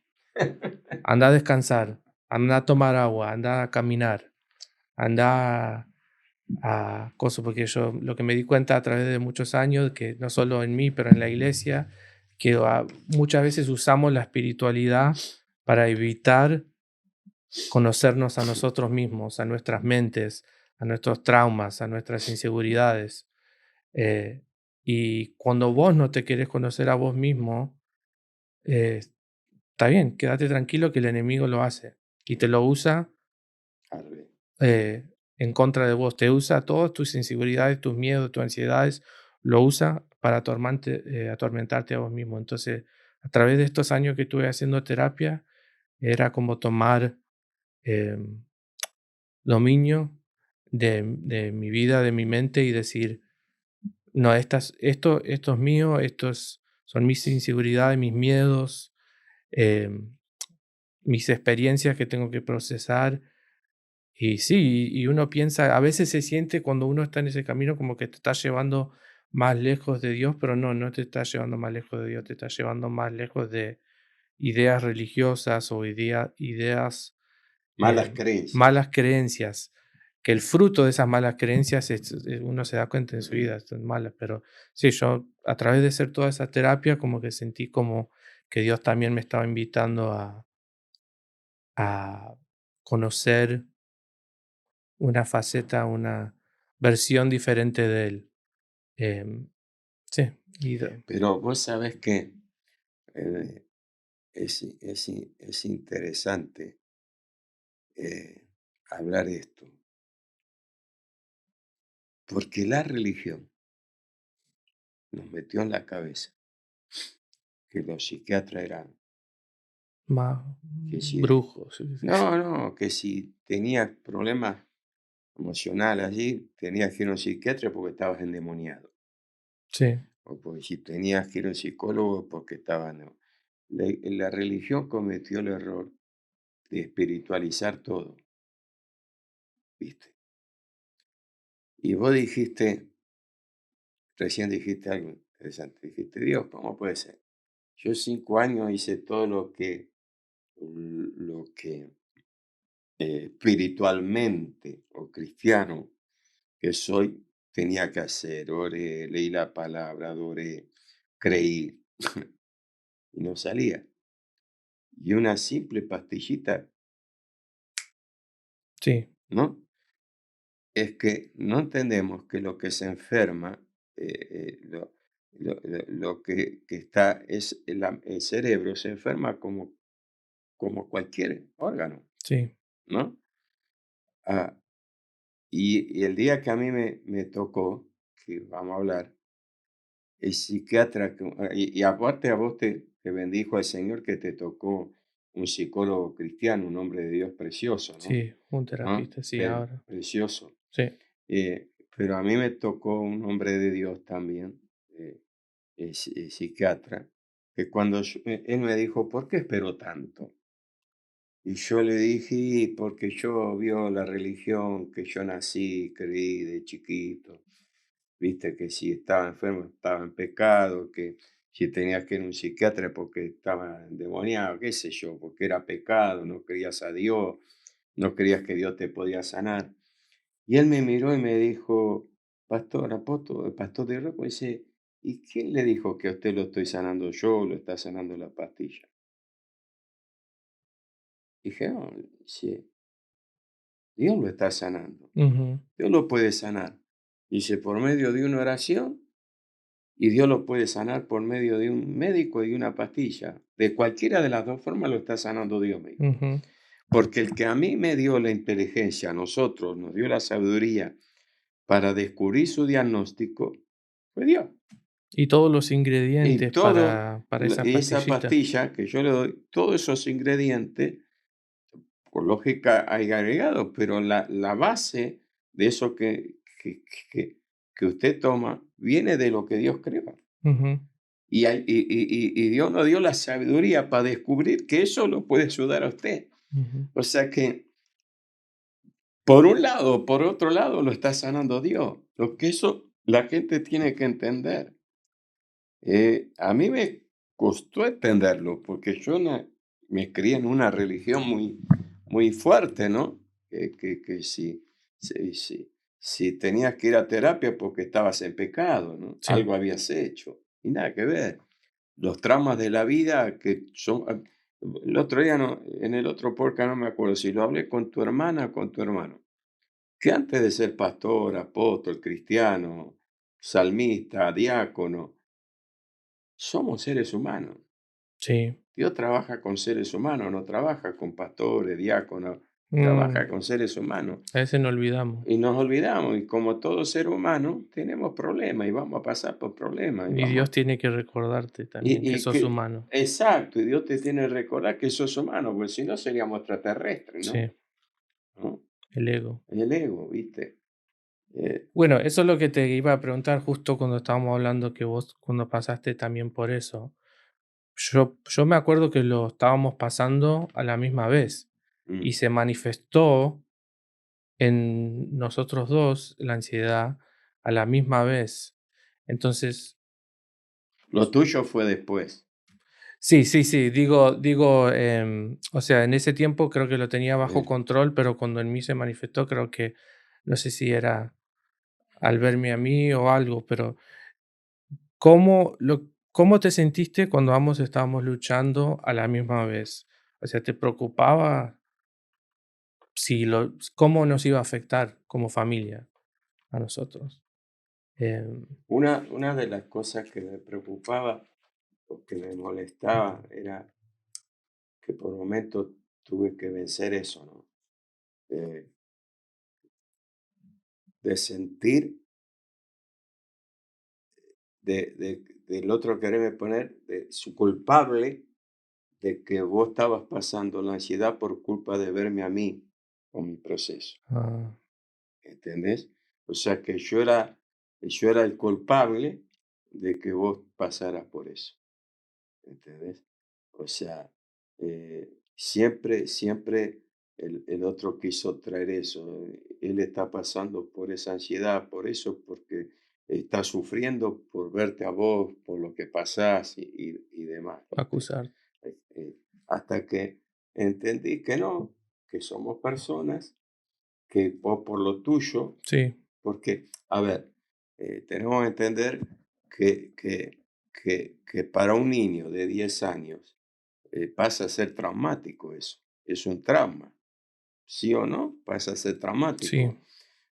anda a descansar, anda a tomar agua, anda a caminar, anda a cosas, porque yo lo que me di cuenta a través de muchos años, que no solo en mí, pero en la iglesia, que muchas veces usamos la espiritualidad para evitar conocernos a nosotros mismos, a nuestras mentes, a nuestros traumas, a nuestras inseguridades. Eh, y cuando vos no te querés conocer a vos mismo, eh, está bien, quédate tranquilo que el enemigo lo hace y te lo usa al revés. en contra de vos. Te usa todas tus inseguridades, tus miedos, tus ansiedades, lo usa para atormentarte a vos mismo. Entonces, a través de estos años que estuve haciendo terapia, era como tomar em, dominio de mi vida, de mi mente y decir, no, esto es mío, estos son mis inseguridades, mis miedos, em, mis experiencias que tengo que procesar. Y sí, y uno piensa, a veces se siente cuando uno está en ese camino como que te está llevando más lejos de Dios, pero no, no te está llevando más lejos de Dios, te está llevando más lejos de ideas religiosas o ideas Malas eh, creencias. malas creencias, que el fruto de esas malas creencias uno se da cuenta en su vida, son malas, pero sí, yo a través de hacer toda esa terapia como que sentí como que Dios también me estaba invitando a conocer una faceta, una versión diferente de Él. Em, sí, Pero vos sabés que eh, es interesante hablar esto, porque la religión nos metió en la cabeza que los psiquiatras eran, más que si, brujos, sí, sí, no, no, que si tenías problemas emocionales allí, tenías que ir a un psiquiatra porque estabas endemoniado, sí, o porque si tenías que ir a un psicólogo porque estabas... la religión cometió el error de espiritualizar todo, ¿viste? Y vos dijiste, recién dijiste algo interesante, dijiste, Dios, ¿cómo puede ser? Yo 5 años hice todo lo que espiritualmente o cristiano que soy tenía que hacer. Oré, leí la palabra, adoré, creí y no salía. Y una simple pastillita, sí, ¿no? Es que no entendemos que lo que se enferma, lo que está es el cerebro, se enferma como cualquier órgano, sí, ¿no? Ah, y el día que a mí me tocó, que vamos a hablar, el psiquiatra, y aparte a vos te bendijo el Señor que te tocó un psicólogo cristiano, un hombre de Dios precioso, ¿no? sí, un ¿Ah? terapista, sí, ahora, Precioso. sí, Pero a mí me tocó un hombre de Dios también, psiquiatra, que cuando él me dijo, ¿por qué espero tanto? Y yo le dije, "Y porque yo vio la religión que yo nací, creí de chiquito, viste que si estaba enfermo estaba en pecado, que si tenías que ir a un psiquiatra porque estaba endemoniado, qué sé yo, porque era pecado, no creías a Dios, no creías que Dios te podía sanar". Y él me miró y me dijo, pastor, apóstol, pastor de rojo, dice, ¿y quién le dijo que a usted lo estoy sanando yo, lo está sanando la pastilla? Dije, no, sí, Dios lo está sanando, ujú, Dios lo puede sanar. Dice, por medio de una oración, y Dios lo puede sanar por medio de un médico y una pastilla. De cualquiera de las dos formas lo está sanando Dios, me dijo. ujú. Porque el que a mí me dio la inteligencia, a nosotros nos dio la sabiduría para descubrir su diagnóstico, fue Dios. Y todos los Y ingredientes todo, para esa esa pastillita. pastilla que yo le doy, todos esos ingredientes, por lógica hay agregados, pero la base de eso que, que usted toma viene de lo que Dios creó. Ujú, Y Dios nos dio la sabiduría para descubrir que eso lo puede ayudar a usted. ujú, O sea que, por un lado, por otro lado, lo está sanando Dios. Lo que eso la gente tiene que entender. A mí me costó entenderlo, porque yo me crié en una religión muy fuerte, ¿no? Que si tenías que ir a terapia porque estabas en pecado, ¿no? sí, Algo habías hecho. Y nada que ver. Los traumas de la vida que son... El otro día, no, en el otro podcast, no me acuerdo si lo hablé con tu hermana o con tu hermano. que antes de ser pastor, apóstol, cristiano, salmista, diácono, somos seres humanos. Sí. Dios trabaja con seres humanos, no trabaja con pastores, diáconos, Mm, trabaja con seres humanos. a veces no olvidamos. Y nos olvidamos, y como todo ser humano, tenemos problemas y vamos a pasar por problemas. Y Dios tiene que recordarte también que sos Que, humano. exacto, y Dios te tiene que recordar que sos humano, porque si no seríamos extraterrestres, ¿no? Sí, ¿No? el ego. El ego, ¿viste? Eh, Bueno, eso es lo que te iba a preguntar justo cuando estábamos hablando que vos cuando pasaste también por eso. Yo me acuerdo que lo estábamos pasando a la misma vez y mm. se manifestó en nosotros dos la ansiedad a la misma vez. Entonces, Lo tuyo fue después. sí, sí, sí, digo, o sea, en ese tiempo creo que lo tenía bajo eh, control, pero cuando en mí se manifestó, creo que, no sé si era al verme a mí o algo, pero ¿cómo te sentiste cuando ambos estábamos luchando a la misma vez? O sea, ¿te preocupaba cómo nos iba a afectar como familia a nosotros? Em, una de las cosas que me preocupaba o que me molestaba era que por momentos tuve que vencer eso, ¿no? Eh, de sentir del otro quererme poner de su culpable de que vos estabas pasando la ansiedad por culpa de verme a mí con mi proceso, ah, ¿entendés? O sea que yo era el culpable de que vos pasaras por eso, ¿entendés? O sea, siempre el otro quiso traer eso. Él está pasando por esa ansiedad, por eso, porque está sufriendo por verte a vos, por lo que pasás y demás, ¿viste? acusar. Hasta que entendí que no, que somos personas, que vos por lo tuyo, Sí, porque, a ver, tenemos que entender que para un niño de 10 años pasa a ser traumático eso, es un trauma, ¿sí o no? Pasa a ser sí, traumático,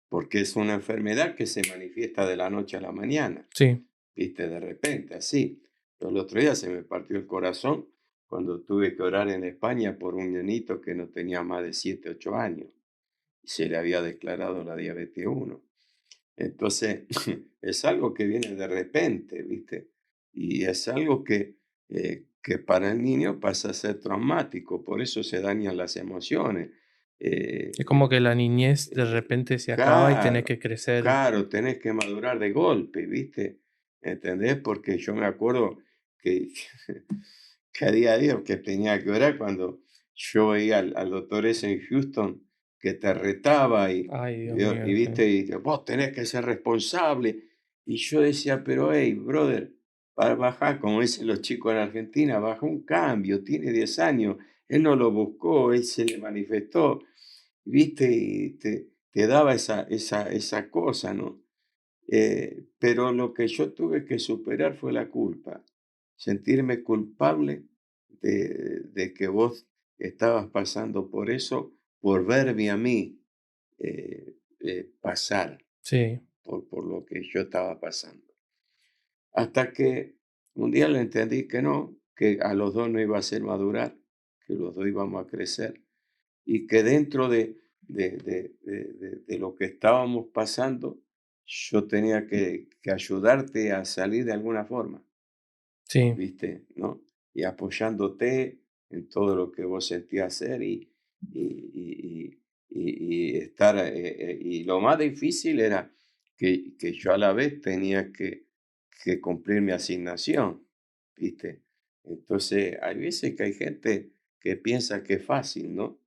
porque es una enfermedad que se manifiesta de la noche a la mañana, sí. ¿viste? De repente, así. Yo el otro día se me partió el corazón cuando tuve que orar en España por un nenito que no tenía más de 7 8 años y se le había declarado la diabetes uno. Entonces, es algo que viene de repente, ¿viste? Y es algo que para el niño pasa a ser traumático, por eso se dañan las emociones. Es como Eh, que la niñez de repente se acaba y tenés claro, que crecer. claro, tenés que madurar de golpe, ¿viste? ¿Entendés? Porque yo me acuerdo que, que a día a día que tenía que orar cuando yo veía al doctor ese en Houston que te retaba Ay, Dios y mío, sí. viste, y vos tenés que ser responsable. Y yo decía, pero hey, brother, baja, como dicen los chicos en Argentina, baja un cambio, tiene 10 años, él no lo buscó, él se le manifestó, viste, y te daba esa cosa, ¿no? Pero lo que yo tuve que superar fue la culpa, sentirme culpable de que vos estabas pasando por eso, por verme a mí pasar Sí, por lo que yo estaba pasando. Hasta que un día le entendí que no, que a los dos no iba a hacer madurar, que los dos íbamos a crecer y que dentro de lo que estábamos pasando, yo tenía que ayudarte a salir de alguna forma, sí, ¿viste? ¿No? Y apoyándote en todo lo que vos sentías hacer y estar, y lo más difícil era que yo a la vez tenía que cumplir mi asignación, ¿viste? Entonces, hay veces que hay gente que piensa que es fácil, ¿no?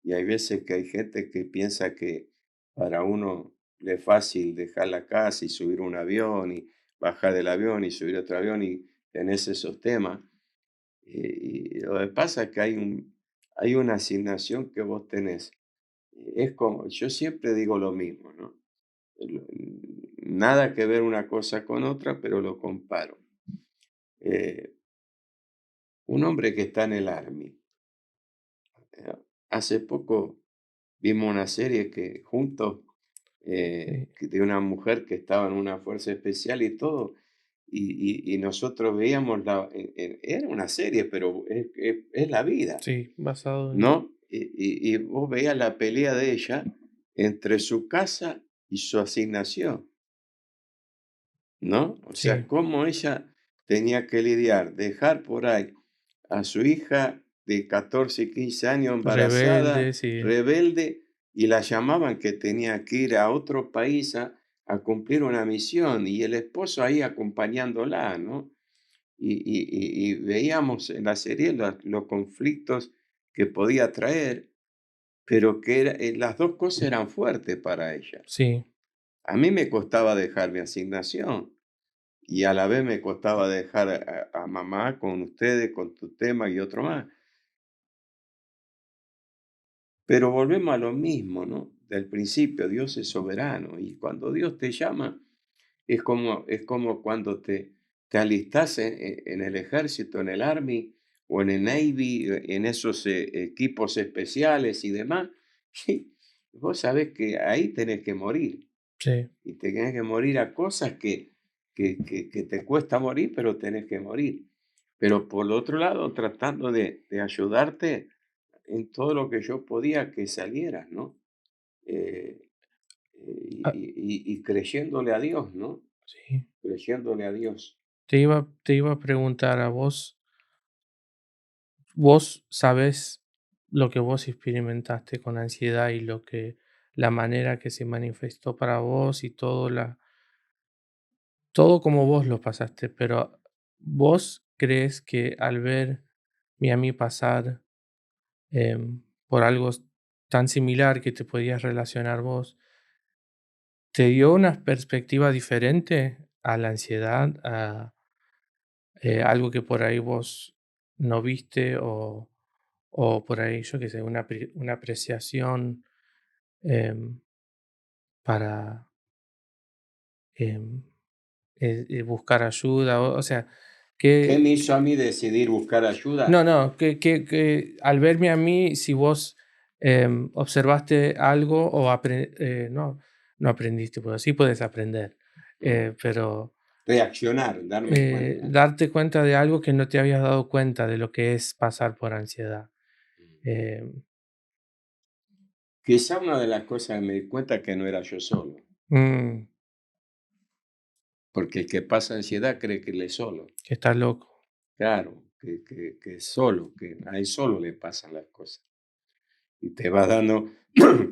Y hay veces que hay gente que piensa que para uno le es fácil dejar la casa y subir un avión y bajar del avión y subir otro avión y tenés esos temas. Y lo que pasa es que hay una asignación que vos tenés. Es como, yo siempre digo lo mismo, ¿no? Lo- Nada que ver una cosa con otra, pero lo comparo. Eh, un hombre que está en el Army. eh, Hace poco vimos una serie que juntos sí, de una mujer que estaba en una fuerza especial y todo, y nosotros veíamos era una serie, pero es la vida, sí, basado en... ¿no? Y vos veías la pelea de ella entre su casa y su asignación, ¿no? O sea, Sí, cómo ella tenía que lidiar, dejar por ahí a su hija de 14 y 15 años embarazada, rebelde, sí, rebelde, y la llamaban que tenía que ir a otro país a cumplir una misión, y el esposo ahí acompañándola, ¿no? Y veíamos en la serie los conflictos que podía traer, pero que las dos cosas eran fuertes para ella. sí. A mí me costaba dejar mi asignación y a la vez me costaba dejar a mamá con ustedes, con tu tema y otro más. Pero volvemos a lo mismo, ¿no? Del principio, Dios es soberano y cuando Dios te llama, es como cuando te alistas en el ejército, en el Army o en el Navy, en esos equipos especiales y demás. Y vos sabés que ahí tenés que morir Sí. y tenés que morir a cosas que te cuesta morir, pero tenés que morir. Pero por el otro lado, tratando de ayudarte en todo lo que yo podía que salieras, ¿no? Eh, Ah, y creyéndole a Dios, ¿no? sí. Creyéndole a Dios. Te iba a preguntar a vos, vos sabés lo que vos experimentaste con ansiedad y la manera que se manifestó para vos y todo como vos lo pasaste, pero ¿vos crees que al ver a mí pasar por algo tan similar que te podías relacionar vos, te dio una perspectiva diferente a la ansiedad, a algo que por ahí vos no viste o por ahí, yo qué sé, una apreciación em, para em, buscar ayuda? O sea, ¿Qué me que, hizo a mí decidir buscar ayuda? no, no, que al verme a mí, si vos observaste algo o no, no aprendiste, pues sí puedes aprender, Mm, pero reaccionar, darme cuenta. darte cuenta de algo que no te habías dado cuenta de lo que es pasar por ansiedad. Mm. Em, Quizá una de las cosas que me di cuenta que no era yo solo, mm, porque el que pasa ansiedad cree que él es solo. que estás loco. Claro, que es solo, que a él solo le pasan las cosas. Y te vas dando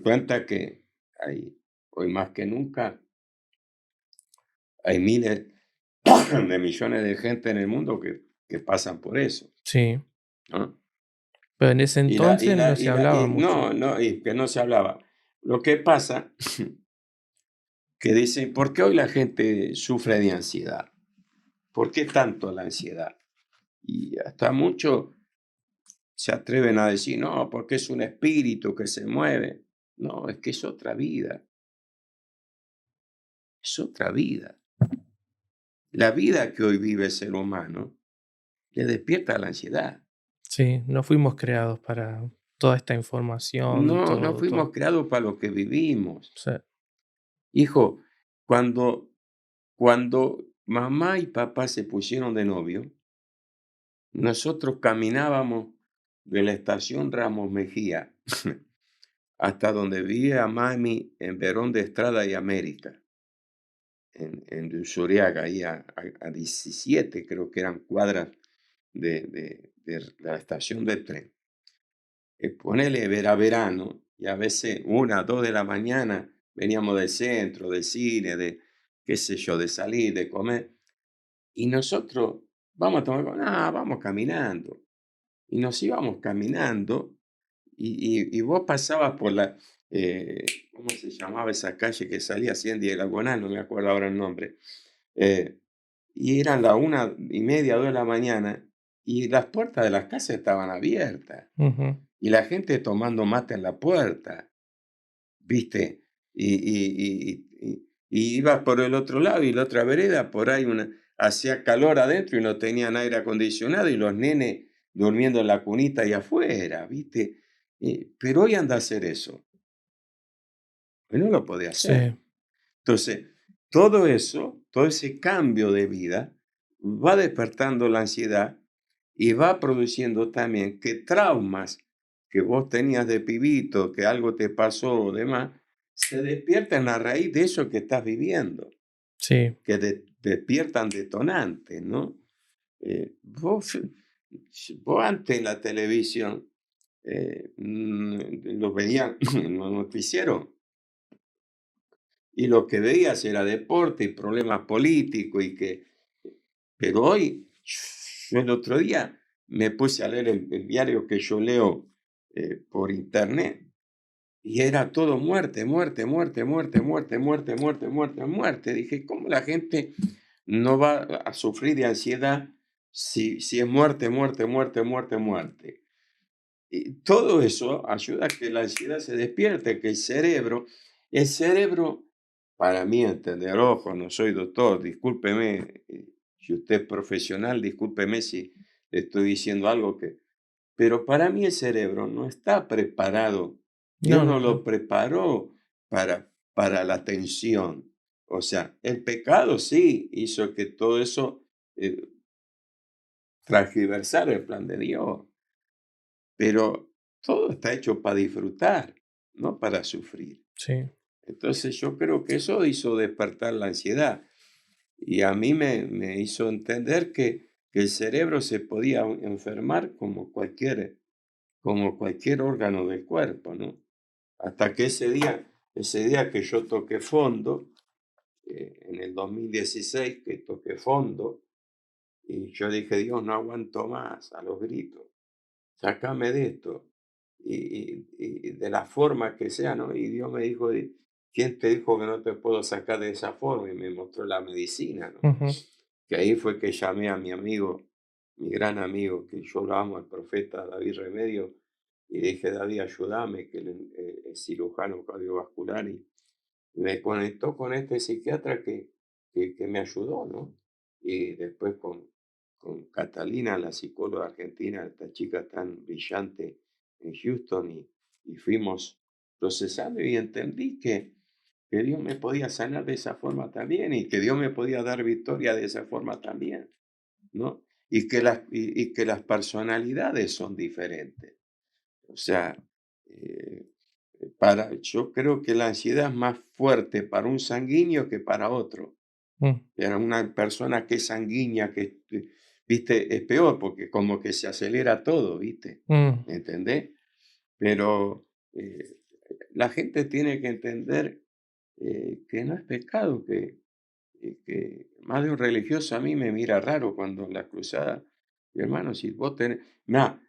cuenta que hay, hoy más que nunca, hay miles de millones de gente en el mundo que pasan por eso, Sí, ¿no? pero en ese entonces no se hablaba mucho. No, no, y que no se hablaba. Lo que pasa que dicen, ¿por qué hoy la gente sufre de ansiedad? ¿Por qué tanto la ansiedad? Y hasta muchos se atreven a decir, no, porque es un espíritu que se mueve. No, es que es otra vida, es otra vida. La vida que hoy vive el ser humano le despierta la ansiedad. Sí, no fuimos creados para toda esta información, No, no todo, fuimos todo. creados para lo que vivimos. Sí, Hijo, cuando mamá y papá se pusieron de novio, nosotros caminábamos de la estación Ramos Mejía hasta donde vivía mami en Verón de Estrada y América, en Usuriaga, ahí a 17 creo que eran cuadras de la estación de tren. Ponele, era verano y a veces 1, 2 de la mañana veníamos del centro, del cine, de qué sé yo, de salir, de comer. Y nosotros vamos a tomar, vamos caminando. Y nos íbamos caminando y vos pasabas por ¿cómo se llamaba esa calle que salía así en diagonal? No me acuerdo ahora el nombre. Eh, y eran las 1:30, 2 de la mañana y las puertas de las casas estaban abiertas ujú, y la gente tomando mate en la puerta, ¿viste? Y ibas por el otro lado y la otra vereda, por ahí hacía calor adentro y no tenían aire acondicionado y los nenes durmiendo en la cunita y afuera, ¿viste? Pero hoy anda a hacer eso. Hoy no lo podía sí, hacer. Entonces, todo eso, todo ese cambio de vida va despertando la ansiedad y va produciendo también que traumas que vos tenías de pibito, que algo te pasó o demás, se despiertan a raíz de eso que estás viviendo, Sí, que despiertan detonantes, ¿no? Vos, vos antes en la televisión, los veían en los noticieros y lo que veías era deporte y problemas políticos pero hoy, yo el otro día me puse a leer el diario que yo leo por internet y era todo muerte, muerte, muerte, muerte, muerte, muerte, muerte, muerte, muerte. Dije, ¿cómo la gente no va a sufrir de ansiedad si es muerte, muerte, muerte, muerte, muerte? Y todo eso ayuda a que la ansiedad se despierte, que el cerebro, para mí entender, ojo, no soy doctor, discúlpeme, si usted es profesional, discúlpeme si le estoy diciendo algo pero para mí el cerebro no está preparado, Dios no, no no, lo no. preparó para la tensión. O sea, el pecado sí hizo que todo eso eh, transgiversara el plan de Dios. Pero todo está hecho para disfrutar, no para sufrir. Sí, Entonces yo creo que eso hizo despertar la ansiedad y a mí me hizo entender que el cerebro se podía enfermar como cualquier órgano del cuerpo, ¿no? Hasta que ese día que yo toqué fondo, en el 2016 que toqué fondo, y yo dije, Dios, no aguanto más a los gritos. Sácame de esto. Y de la forma que sea, ¿no? Y Dios me dijo, ¿quién te dijo que no te puedo sacar de esa forma? Y me mostró la medicina, ¿no? ujú, Que ahí fue que llamé a mi amigo, mi gran amigo, que yo lo amo, el profeta David Remedio, y dije, David, ayúdame, que él es cirujano cardiovascular, y me conectó con este psiquiatra que me ayudó, ¿no? Y después con Catalina, la psicóloga argentina, esta chica tan brillante en Houston, y fuimos procesando y entendí que Dios me podía sanar de esa forma también y que Dios me podía dar victoria de esa forma también, ¿no? Y que las personalidades son diferentes. O sea, eh, yo creo que la ansiedad es más fuerte para un sanguíneo que para otro. mm, Para una persona que es sanguínea, viste, es peor porque como que se acelera todo, viste, mm, ¿me entendés? Pero eh, la gente tiene que entender que no es pecado, que más de un religioso a mí me mira raro cuando en la cruzada, mi hermano, si vos tenés,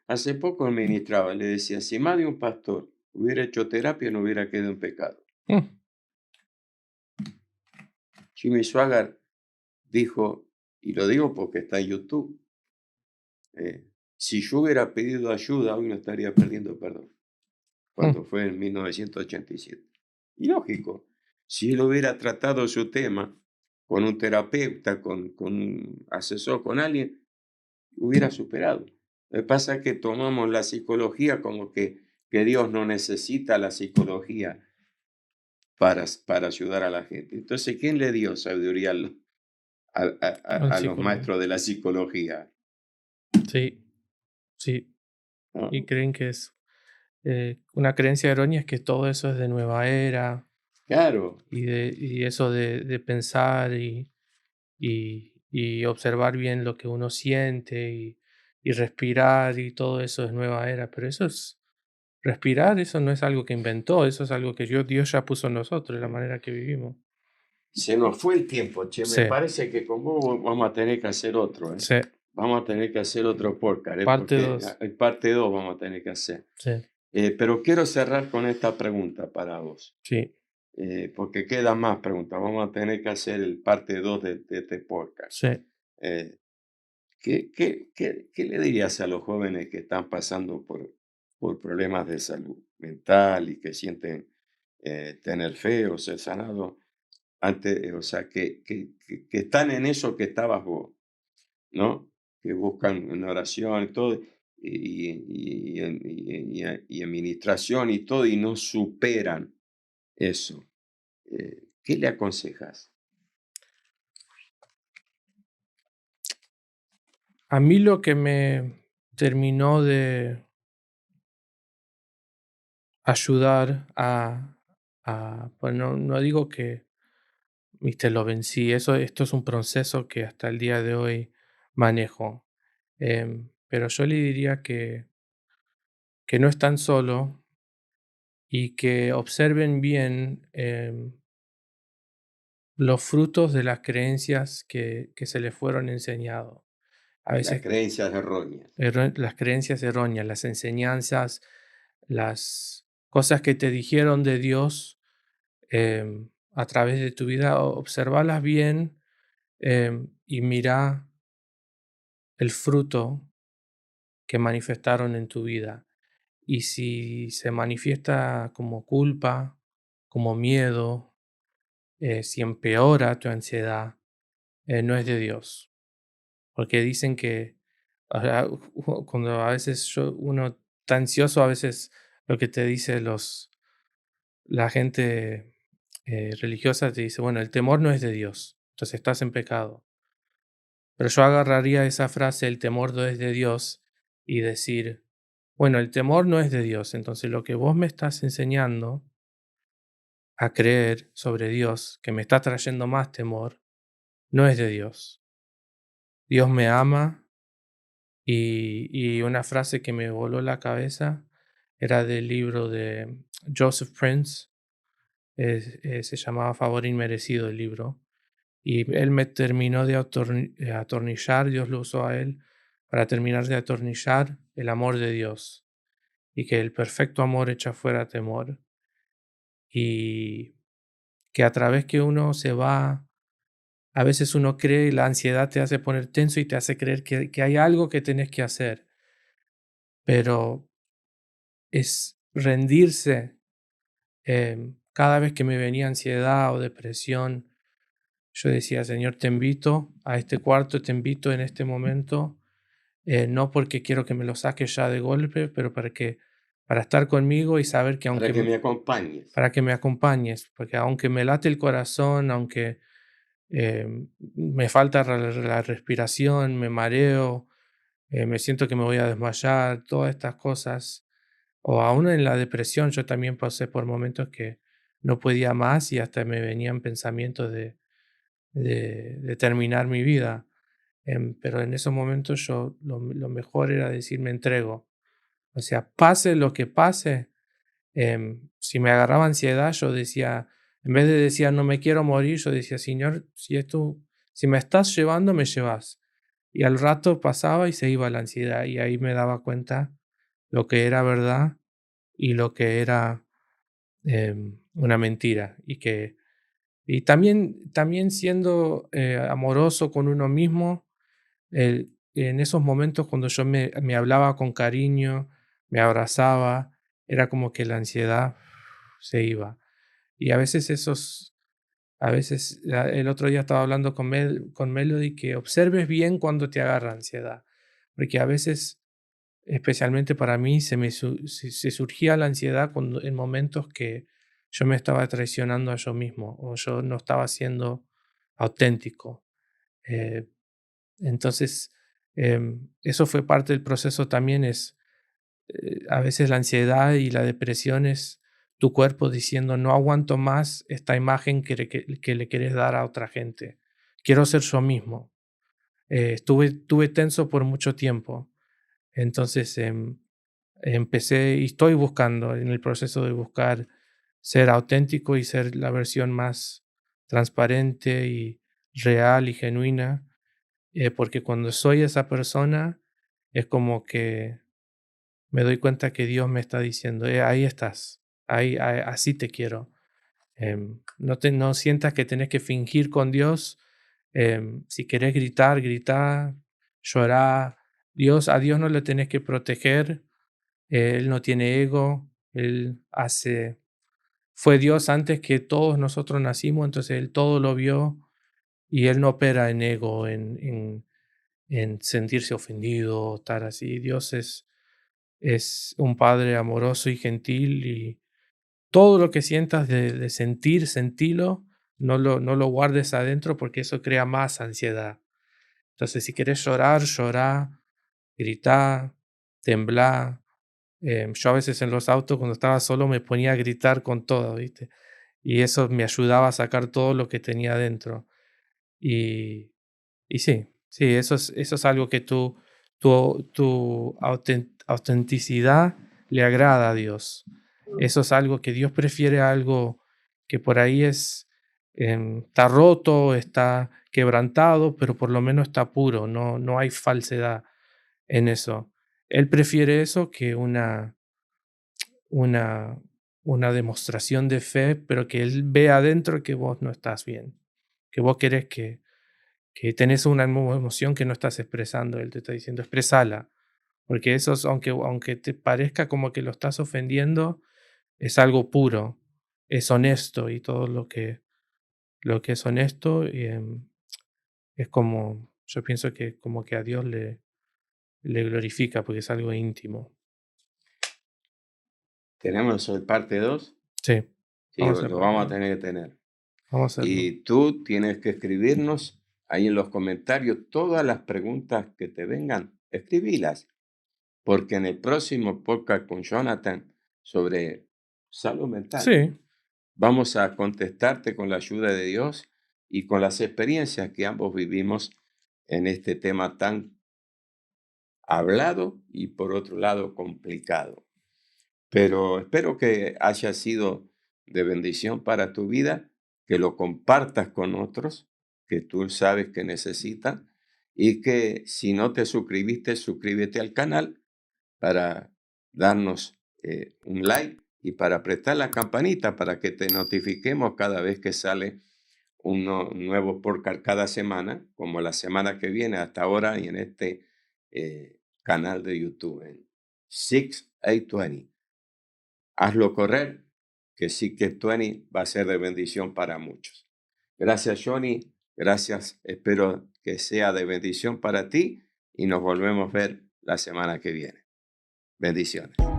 hace poco ministraba, le decía, si más de un pastor hubiera hecho terapia, no hubiera quedado en pecado. mm, Jimmy Swaggart dijo, y lo digo porque está en YouTube, si yo hubiera pedido ayuda, hoy no estaría perdiendo perdón, mm, cuando fue en 1987. Y lógico, si él hubiera tratado su tema con un terapeuta, con un asesor, con alguien, hubiera superado. Lo que pasa es que tomamos la psicología como que Dios no necesita la psicología para ayudar a la gente. Entonces, ¿quién le dio sabiduría al a los psicólogo. maestros de la psicología? Sí, sí. Y ¿No? creen que es una creencia errónea es que todo eso es de nueva era Claro, y eso de pensar y observar bien lo que uno siente y respirar y todo eso es nueva era. Pero eso es respirar, eso no es algo que inventó, eso es algo que Dios ya puso en nosotros, la manera que vivimos. se nos fue el tiempo, che. Me Sí, parece que con vos vamos a tener que hacer otro, ¿eh? sí. Vamos a tener que hacer otro podcast, ¿eh? Parte Porque 2. el parte 2 vamos a tener que hacer. Sí, Pero quiero cerrar con esta pregunta para vos, sí, porque quedan más preguntas. Vamos a tener que hacer el parte 2 de este podcast. sí. Eh, ¿qué le dirías a los jóvenes que están pasando por problemas de salud mental y que sienten tener fe o ser sanados? O sea, que están en eso que estabas vos, ¿no? Que buscan una oración y todo, y en ministración y todo, y no superan eso. ¿Qué le aconsejas? A mí lo que me terminó de ayudar pues no digo que, viste, lo vencí, esto es un proceso que hasta el día de hoy manejo, pero yo le diría que no están solo y que observen bien, los frutos de las creencias que se les fueron enseñados. A Las veces creencias erróneas. las creencias erróneas, las enseñanzas, las cosas que te dijeron de Dios, a través de tu vida, observalas bien, y mira el fruto que manifestaron en tu vida. Y si se manifiesta como culpa, como miedo, si empeora tu ansiedad, no es de Dios. Porque dicen que, o sea, cuando a veces uno está ansioso, a veces lo que te dice la gente religiosa te dice, bueno, el temor no es de Dios, entonces estás en pecado. Pero yo agarraría esa frase, el temor no es de Dios, y decir, bueno, el temor no es de Dios, entonces lo que vos me estás enseñando a creer sobre Dios, que me está trayendo más temor, no es de Dios. Dios me ama. Y una frase que me voló la cabeza era del libro de Joseph Prince, se llamaba Favor Inmerecido el libro, y él me terminó de atornillar, Dios lo usó a él para terminar de atornillar el amor de Dios, y que el perfecto amor echa fuera temor, y que a través que uno se va, a veces uno cree y la ansiedad te hace poner tenso y te hace creer que hay algo que tenés que hacer, pero es rendirse. Cada vez que me venía ansiedad o depresión, yo decía, Señor, te invito a este cuarto, te invito en este momento, no porque quiero que me lo saques ya de golpe, pero para estar conmigo y saber que Para que me acompañes. para que me acompañes, porque aunque me late el corazón, aunque me falta la respiración, me mareo, me siento que me voy a desmayar, todas estas cosas. O aún en la depresión, yo también pasé por momentos que no podía más y hasta me venían pensamientos de terminar mi vida. Pero en esos momentos lo mejor era decir me entrego. O sea, pase lo que pase, si me agarraba ansiedad, yo decía, en vez de decir no me quiero morir, yo decía, Señor, si me estás llevando, me llevas. Y al rato pasaba y se iba la ansiedad y ahí me daba cuenta lo que era verdad y lo que era, una mentira. Y también siendo amoroso con uno mismo, en esos momentos cuando yo me hablaba con cariño, me abrazaba, era como que la ansiedad se iba. Y a veces el otro día estaba hablando con Melody que observes bien cuando te agarra ansiedad, porque a veces, especialmente para mí, se surgía la ansiedad en momentos que yo me estaba traicionando a yo mismo o yo no estaba siendo auténtico. Eh, entonces, eso fue parte del proceso también, a veces la ansiedad y la depresión es tu cuerpo diciendo, no aguanto más esta imagen que le quieres dar a otra gente. Quiero ser yo mismo. Estuve tenso por mucho tiempo. Entonces, empecé y estoy buscando, en el proceso de buscar ser auténtico y ser la versión más transparente y real y genuina, porque cuando soy esa persona es como que me doy cuenta que Dios me está diciendo, ahí estás, así te quiero. No sientas que tenés que fingir con Dios. Si querés gritar, grita, llorar. A Dios no le tenés que proteger. Él no tiene ego. Fue Dios antes que todos nosotros nacimos, entonces Él todo lo vio y Él no opera en ego, en sentirse ofendido, estar así. Dios es un Padre amoroso y gentil y todo lo que sientas de sentir, sentilo, no lo guardes adentro porque eso crea más ansiedad. Entonces, si querés llorar, llorá, gritá, temblá. Yo a veces en los autos cuando estaba solo me ponía a gritar con todo, ¿viste? Y eso me ayudaba a sacar todo lo que tenía adentro. Y, y sí, sí, eso es algo que tu autenticidad le agrada a Dios. Eso es algo que Dios prefiere, algo que por ahí está roto, está quebrantado, pero por lo menos está puro, no hay falsedad en eso. Él prefiere eso que una, una demostración de fe, pero que él ve adentro que vos no estás bien, que vos querés que tenés una emoción que no estás expresando, él te está diciendo, expresala, porque eso es, aunque te parezca como que lo estás ofendiendo, es algo puro, es honesto y todo lo que es honesto es como, yo pienso que como que a Dios le glorifica porque es algo íntimo. ¿Tenemos el parte 2? Sí, Sí, vamos a lo hacerlo, vamos a tener que tener. vamos a hacerlo. Y tú tienes que escribirnos ahí en los comentarios todas las preguntas que te vengan, escribílas, porque en el próximo podcast con Jonathan sobre salud mental, Sí, vamos a contestarte con la ayuda de Dios y con las experiencias que ambos vivimos en este tema tan hablado y por otro lado complicado. Pero espero que haya sido de bendición para tu vida, que lo compartas con otros que tú sabes que necesitan y que si no te suscribiste, suscríbete al canal para darnos un like y para apretar la campanita para que te notifiquemos cada vez que sale un nuevo podcast cada semana, como la semana que viene hasta ahora y en este canal de YouTube en 6820. Hazlo correr, que sí que 20 va a ser de bendición para muchos. Gracias, Johnny. Gracias. Espero que sea de bendición para ti y nos volvemos a ver la semana que viene. Bendiciones.